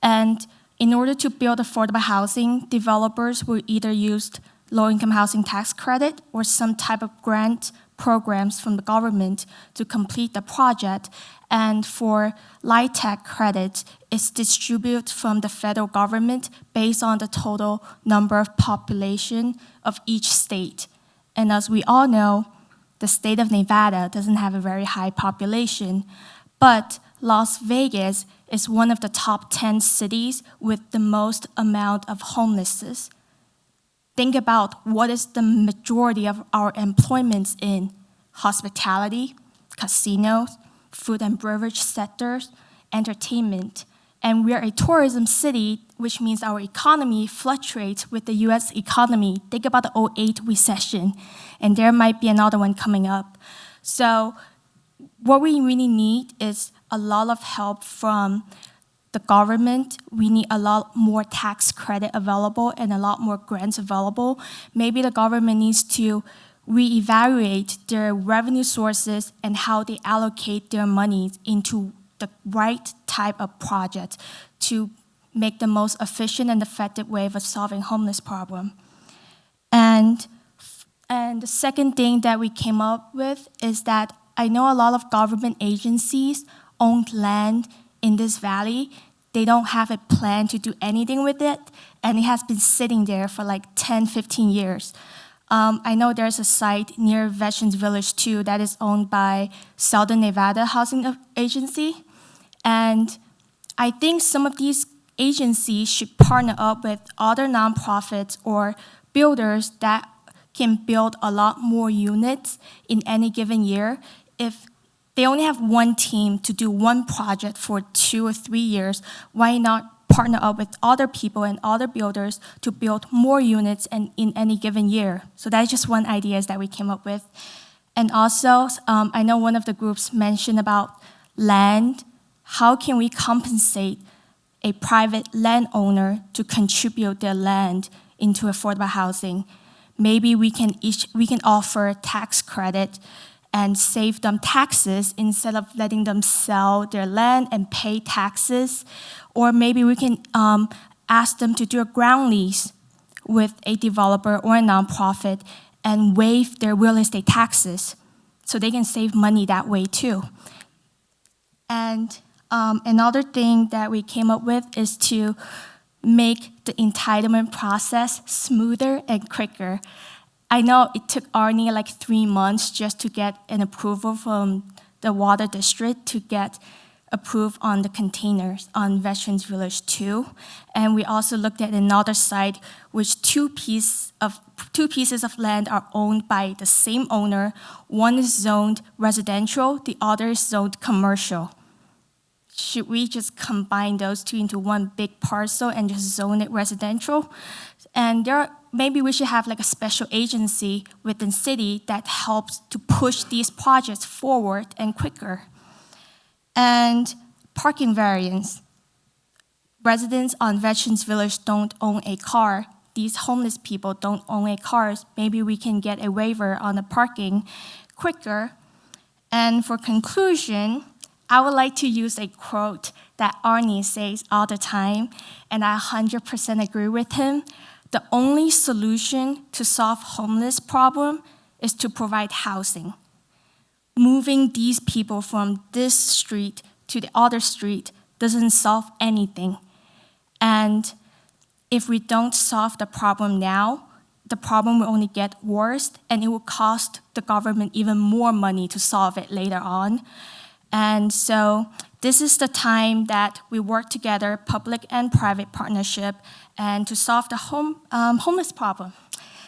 And in order to build affordable housing, developers will either use low-income housing tax credit or some type of grant programs from the government to complete the project. And for LIHTC credits, it's distributed from the federal government based on the total number of population of each state. And as we all know, the state of Nevada doesn't have a very high population, but Las Vegas is one of the top 10 cities with the most amount of homelessness. Think about what is the majority of our employments in: hospitality, casinos, food and beverage sectors, entertainment. And we are a tourism city, which means our economy fluctuates with the US economy. Think about the 2008 recession, and there might be another one coming up. So what we really need is a lot of help from the government. We need a lot more tax credit available and a lot more grants available. Maybe the government needs to reevaluate their revenue sources and how they allocate their money into the right type of project to make the most efficient and effective way of solving homeless problem. And the second thing that we came up with is that I know a lot of government agencies own land in this valley. They don't have a plan to do anything with it, and it has been sitting there for like 10, 15 years. I know there's a site near Veterans Village 2 that is owned by Southern Nevada Housing Agency. And I think some of these agencies should partner up with other nonprofits or builders that can build a lot more units in any given year. If they only have one team to do one project for 2 or 3 years, why not partner up with other people and other builders to build more units in any given year? So that's just one idea that we came up with. And also, I know one of the groups mentioned about land. How can we compensate a private landowner to contribute their land into affordable housing? Maybe we can offer tax credit and save them taxes instead of letting them sell their land and pay taxes. Or maybe we can ask them to do a ground lease with a developer or a nonprofit and waive their real estate taxes so they can save money that way too. And another thing that we came up with is to make the entitlement process smoother and quicker. I know it took Arnie like 3 months just to get an approval from the water district to get approved on the containers on Veterans Village 2. And we also looked at another site which two pieces of land are owned by the same owner. One is zoned residential, the other is zoned commercial. Should we just combine those two into one big parcel and just zone it residential? And maybe we should have like a special agency within city that helps to push these projects forward and quicker. And parking variance. Residents on Veterans Village don't own a car. These homeless people don't own a car. Maybe we can get a waiver on the parking quicker. And for conclusion, I would like to use a quote that Arnie says all the time, and I 100% agree with him. The only solution to solve homeless problem is to provide housing. Moving these people from this street to the other street doesn't solve anything. And if we don't solve the problem now, the problem will only get worse, and it will cost the government even more money to solve it later on. And so this is the time that we work together, public and private partnership, and to solve the homeless problem.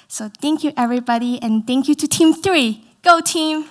So thank you, everybody, and thank you to Team 3. Go, team!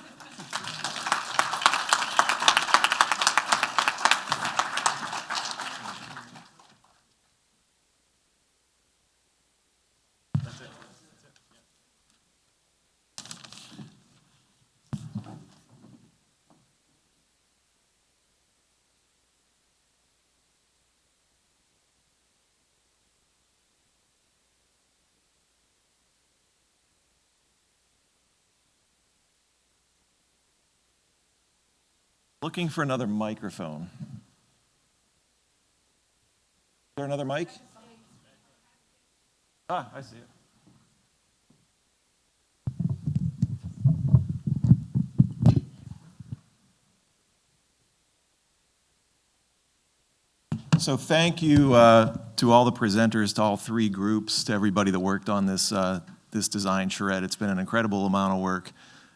Looking for another microphone. Is there another mic? Ah, I see it. So thank you to all the presenters, to all three groups, to everybody that worked on this design charrette. It's been an incredible amount of work.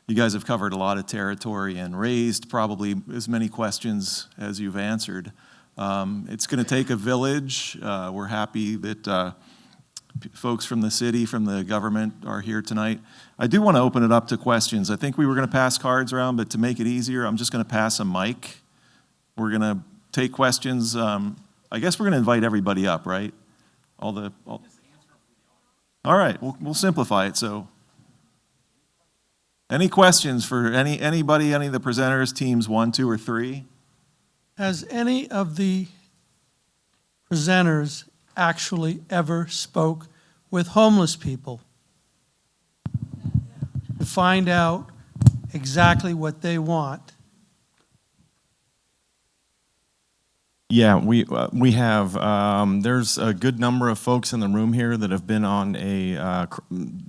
You guys have covered a lot of territory and raised probably as many questions as you've answered. It's going to take a village. We're happy that folks from the city, from the government are here tonight. I do want to open it up to questions. I think we were going to pass cards around, but to make it easier, I'm just going to pass a mic. We're going to take questions. I guess we're going to invite everybody up, right? All right, we'll simplify it. So, any questions for anybody, any of the presenters, teams 1, 2, or 3? Has any of the presenters actually ever spoke with homeless people to find out exactly what they want? Yeah, we have. There's a good number of folks in the room here that have been on a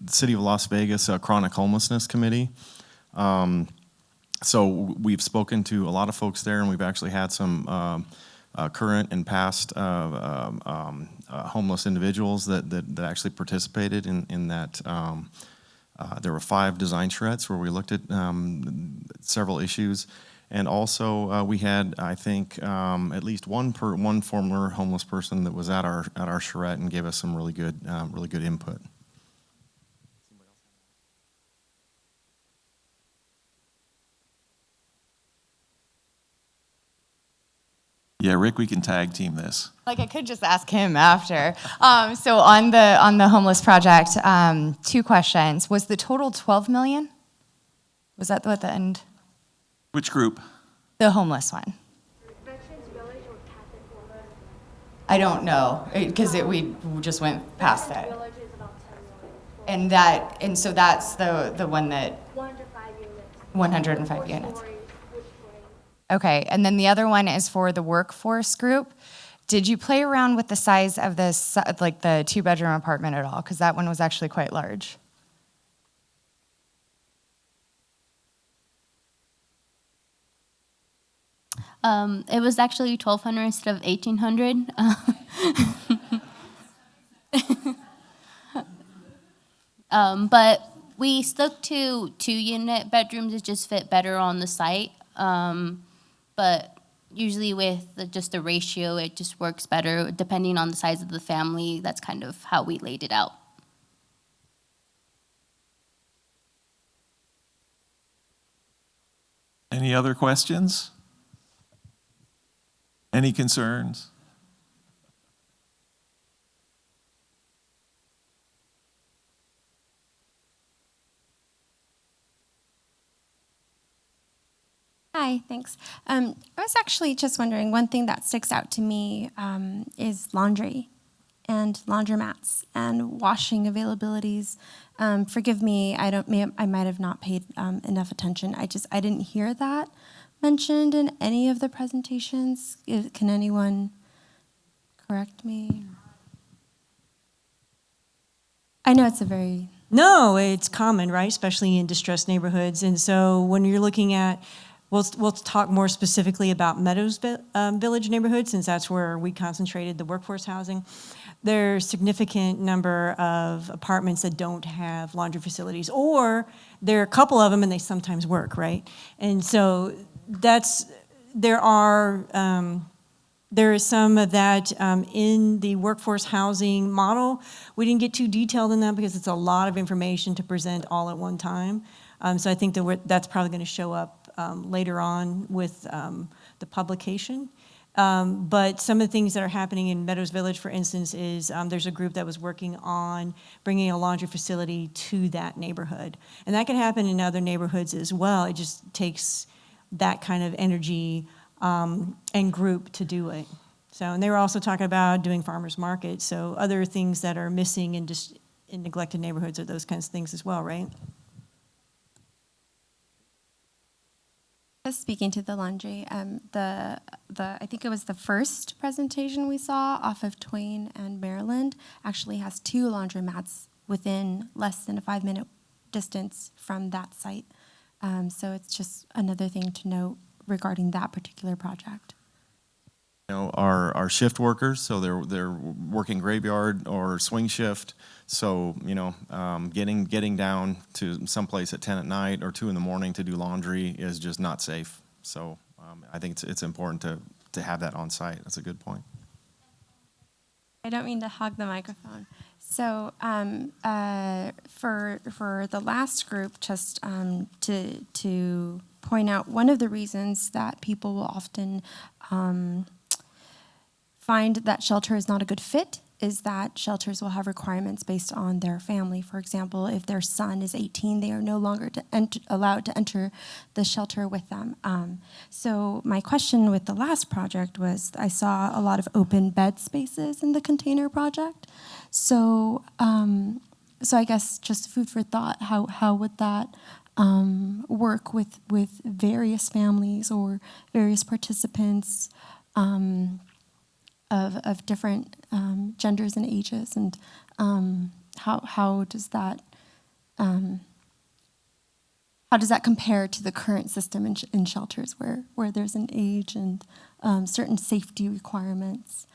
City of Las Vegas chronic homelessness committee. So we've spoken to a lot of folks there, and we've actually had some current and past homeless individuals that actually participated in that. There were 5 design charrettes where we looked at several issues. And also, we had, I think, at least one former homeless person that was at our charrette and gave us some really good input. Yeah, Rick, we can tag team this. Like I could just ask him after. So on the homeless project, 2 questions. Was the total 12 million? Was that what the end? Which group? The homeless one. I don't know, because we just went past that. And so that's the one that 105 units. Okay, and then the other one is for the workforce group. Did you play around with the size of this, like the 2-bedroom apartment at all? Because that one was actually quite large. It was actually 1,200 instead of 1,800. But we stuck to 2-unit bedrooms. It just fit better on the site. But usually with just the ratio, it just works better depending on the size of the family. That's kind of how we laid it out. Any other questions? Any concerns? Hi, thanks. I was actually just wondering, one thing that sticks out to me is laundry and laundromats and washing availabilities. Forgive me, I might have not paid enough attention. I didn't hear that mentioned in any of the presentations. Can anyone correct me? I know it's a very... No, it's common, right? Especially in distressed neighborhoods. And so when you're looking at, we'll talk more specifically about Meadows Village neighborhood, since that's where we concentrated the workforce housing. There's a significant number of apartments that don't have laundry facilities, or there are a couple of them and they sometimes work, right? And so there is some of that in the workforce housing model. We didn't get too detailed in that because it's a lot of information to present all at one time. So I think that's probably going to show up later on with the publication. But some of the things that are happening in Meadows Village, for instance, is there's a group that was working on bringing a laundry facility to that neighborhood. And that can happen in other neighborhoods as well. It just takes that kind of energy and group to do it. So, and they were also talking about doing farmers markets. So other things that are missing in neglected neighborhoods are those kinds of things as well, right? Just speaking to the laundry, I think it was the first presentation we saw off of Twain and Maryland actually has 2 laundromats within less than a 5-minute distance from that site. So it's just another thing to note regarding that particular project. You know, our shift workers, so they're working graveyard or swing shift. So, you know, getting down to someplace at 10 at night or 2 in the morning to do laundry is just not safe. So I think it's important to have that on site. That's a good point. I don't mean to hog the microphone. So for the last group, just to point out, one of the reasons that people will often find that shelter is not a good fit is that shelters will have requirements based on their family. For example, if their son is 18, they are no longer allowed to enter the shelter with them. So my question with the last project was, I saw a lot of open bed spaces in the container project. So I guess just food for thought, how would that work with various families or various participants of different genders and ages, and how does that compare to the current system in shelters where there's an age and certain safety requirements?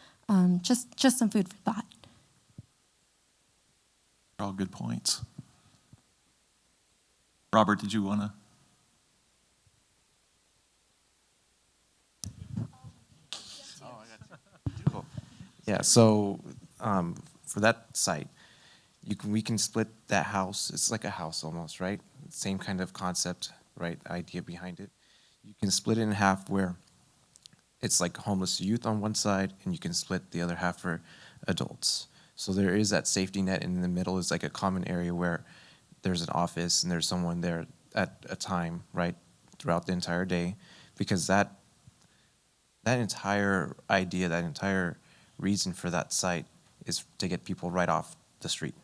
Just some food for thought. All good points. Robert, did you want to? Yeah, so for that site, we can split that house. It's like a house almost, right? Same kind of concept, right? Idea behind it. You can split it in half where it's like homeless youth on one side, and you can split the other half for adults. So there is that safety net, and in the middle is like a common area where there's an office and there's someone there at a time, right, throughout the entire day, because that entire idea, that entire reason for that site is to get people right off the street,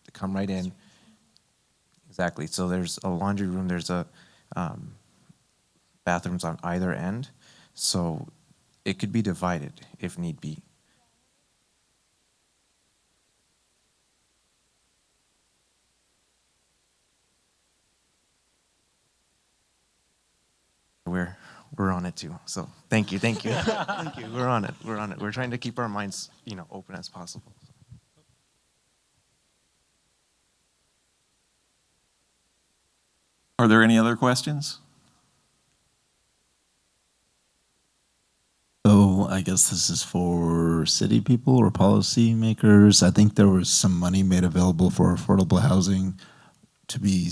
to come right in. Exactly. So there's a laundry room, there's a bathrooms on either end, so it could be divided if need be. We're on it too. So thank you. Thank you. We're on it. We're trying to keep our minds, open as possible. Are there any other questions? I guess this is for city people or policy makers. I think there was some money made available for affordable housing to be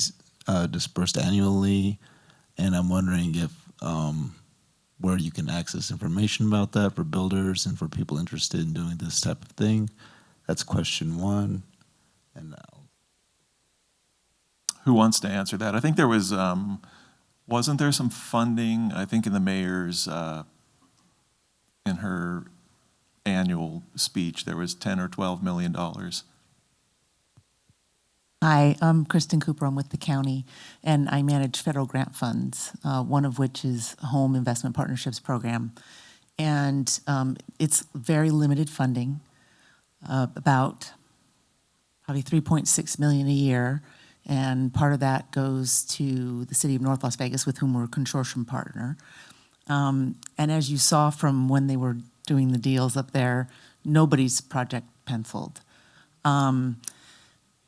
dispersed annually, and I'm wondering if where you can access information about that for builders and for people interested in doing this type of thing. That's question one. And who wants to answer that? I think there was, wasn't there some funding, I think in the mayor's, in her annual speech, there was $10 or $12 million. Hi, I'm Kristen Cooper. I'm with the county, and I manage federal grant funds, one of which is Home Investment Partnerships Program. And it's very limited funding, about probably $3.6 million a year. And part of that goes to the city of North Las Vegas, with whom we're a consortium partner. And as you saw from when they were doing the deals up there, nobody's project penciled.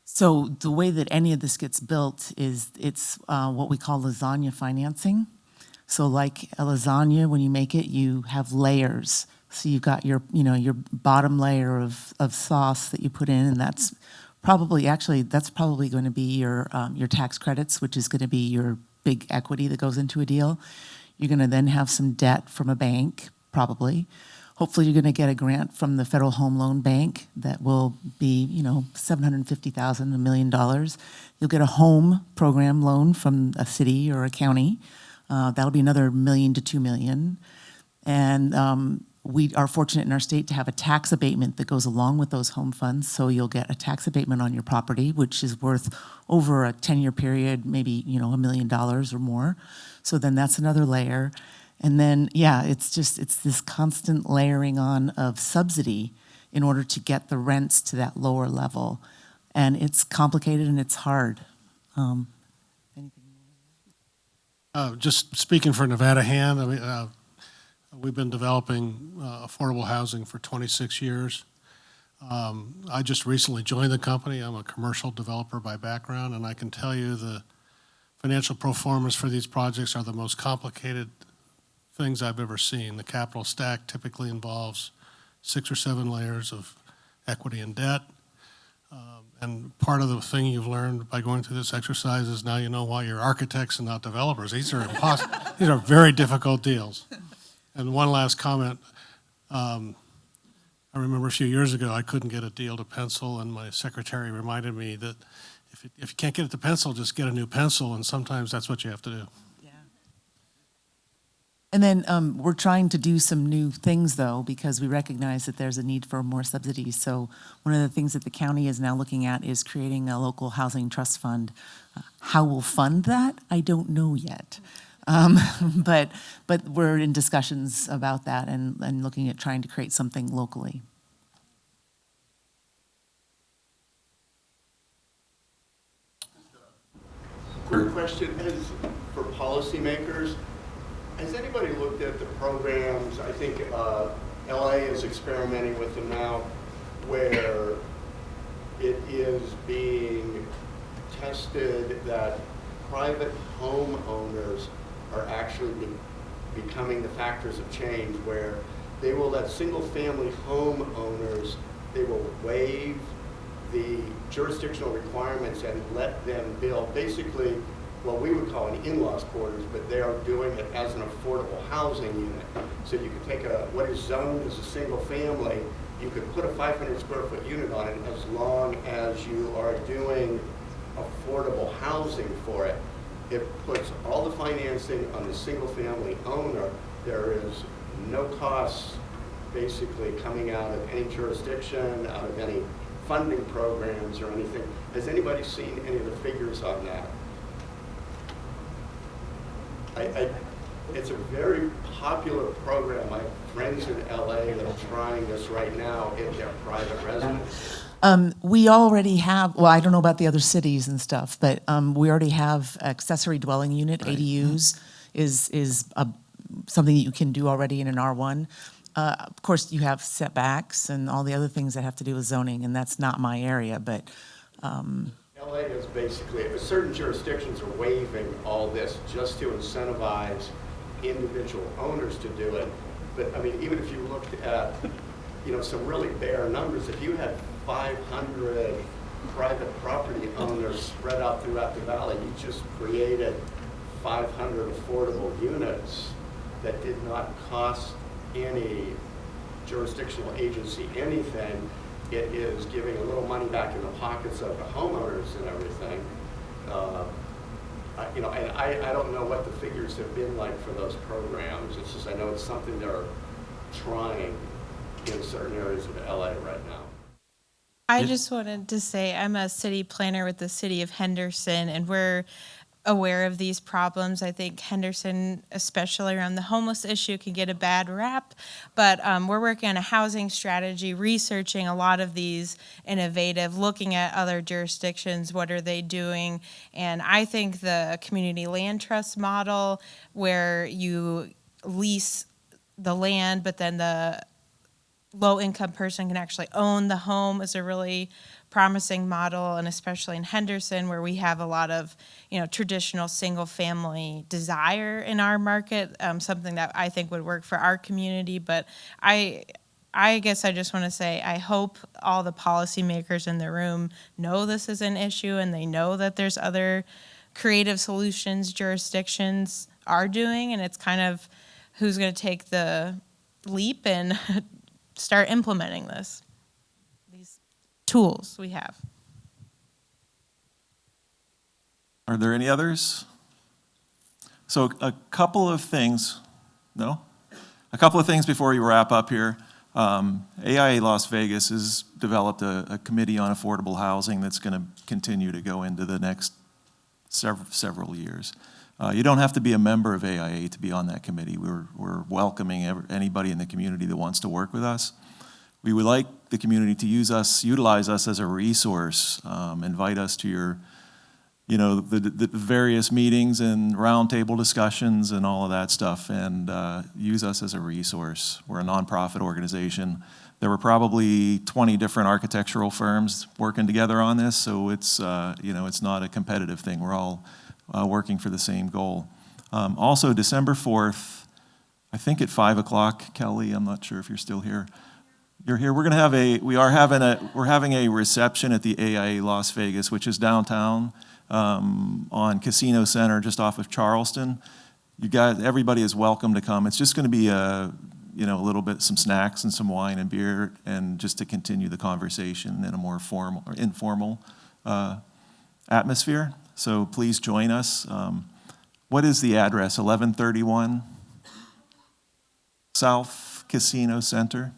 So the way that any of this gets built is it's what we call lasagna financing. So like a lasagna, when you make it, you have layers. So you've got your, your bottom layer of sauce that you put in, and that's probably going to be your tax credits, which is going to be your big equity that goes into a deal. You're going to then have some debt from a bank, probably. Hopefully, you're going to get a grant from the Federal Home Loan Bank that will be, $750,000, $1 million. You'll get a home program loan from a city or a county. That'll be another $1 million to $2 million. And we are fortunate in our state to have a tax abatement that goes along with those home funds. So you'll get a tax abatement on your property, which is worth over a 10-year period, maybe, $1 million or more. So then that's another layer. And then, it's this constant layering on of subsidy in order to get the rents to that lower level. And it's complicated and it's hard. Just speaking for Nevada Hand, I mean, we've been developing affordable housing for 26 years. I just recently joined the company. I'm a commercial developer by background, and I can tell you the financial pro formas for these projects are the most complicated things I've ever seen. The capital stack typically involves 6 or 7 layers of equity and debt. And part of the thing you've learned by going through this exercise is now you know why you're architects and not developers. These are impossible. These are very difficult deals. And one last comment. I remember a few years ago I couldn't get a deal to pencil, and my secretary reminded me that if you can't get it to pencil, just get a new pencil, and sometimes that's what you have to do. And then we're trying to do some new things, though, because we recognize that there's a need for more subsidies. So one of the things that the county is now looking at is creating a local housing trust fund. How we'll fund that, I don't know yet. But we're in discussions about that and looking at trying to create something locally. Quick question is for policymakers. Has anybody looked at the programs? I think LA is experimenting with them now, where it is being tested that private homeowners are actually becoming the factors of change, where they will let single-family homeowners, they will waive the jurisdictional requirements and let them build basically what we would call an in-laws quarters, but they are doing it as an affordable housing unit. So you could take what is zoned as a single family, you could put a 500 square foot unit on it as long as you are doing affordable housing for it. It puts all the financing on the single family owner. There is no costs basically coming out of any jurisdiction, out of any funding programs or anything. Has anybody seen any of the figures on that? It's a very popular program. I have friends in LA that are trying this right now in their private residence. We already have, well, I don't know about the other cities and stuff, but we already have accessory dwelling unit, ADUs, is something that you can do already in an R1. Of course, you have setbacks and all the other things that have to do with zoning, and that's not my area, but LA is basically, certain jurisdictions are waiving all this just to incentivize individual owners to do it. but I mean, even if you looked at, some really bare numbers, if you had 500 private property owners spread out throughout the valley, you just created 500 affordable units that did not cost any jurisdictional agency anything. It is giving a little money back in the pockets of the homeowners and everything. And I don't know what the figures have been like for those programs. It's just, I know it's something they're trying in certain areas of LA right now. I just wanted to say I'm a city planner with the city of Henderson, and we're aware of these problems. I think Henderson, especially around the homeless issue, can get a bad rap, but we're working on a housing strategy, researching a lot of these innovative, looking at other jurisdictions, what are they doing, and I think the community land trust model, where you lease the land, but then the low-income person can actually own the home, is a really promising model, and especially in Henderson, where we have a lot of, traditional single-family desire in our market, something that I think would work for our community. But I guess I just want to say I hope all the policymakers in the room know this is an issue, and they know that there's other creative solutions jurisdictions are doing, and it's kind of who's going to take the leap and start implementing these tools we have. Are there any others? So a couple of things before we wrap up here. AIA Las Vegas has developed a committee on affordable housing that's going to continue to go into the next several years. You don't have to be a member of AIA to be on that committee. We're welcoming anybody in the community that wants to work with us. We would like the community to utilize us as a resource, invite us to your, the various meetings and roundtable discussions and all of that stuff, and use us as a resource. We're a nonprofit organization. There were probably 20 different architectural firms working together on this, so it's not a competitive thing. We're all working for the same goal. Also, December 4th, I think at 5 o'clock, Kelly, I'm not sure if you're still here. You're here. We're having a reception at the AIA Las Vegas, which is downtown on Casino Center, just off of Charleston. Everybody is welcome to come. It's just going to be a little bit, some snacks and some wine and beer, and just to continue the conversation in a more formal or informal atmosphere. So please join us. What is the address? 1131 South Casino Center.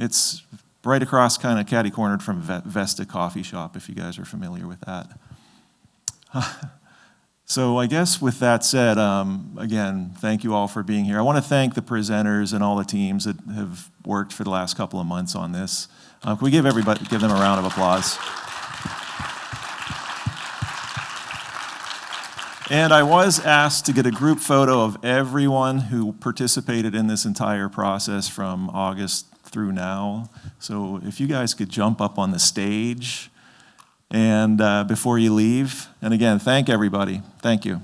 It's right across, kind of catty-cornered from Vesta Coffee Shop, if you guys are familiar with that. So I guess with that said, again, thank you all for being here. I want to thank the presenters and all the teams that have worked for the last couple of months on this. Can we give them a round of applause? And I was asked to get a group photo of everyone who participated in this entire process from August through now. So if you guys could jump up on the stage and before you leave. And again, thank everybody. Thank you.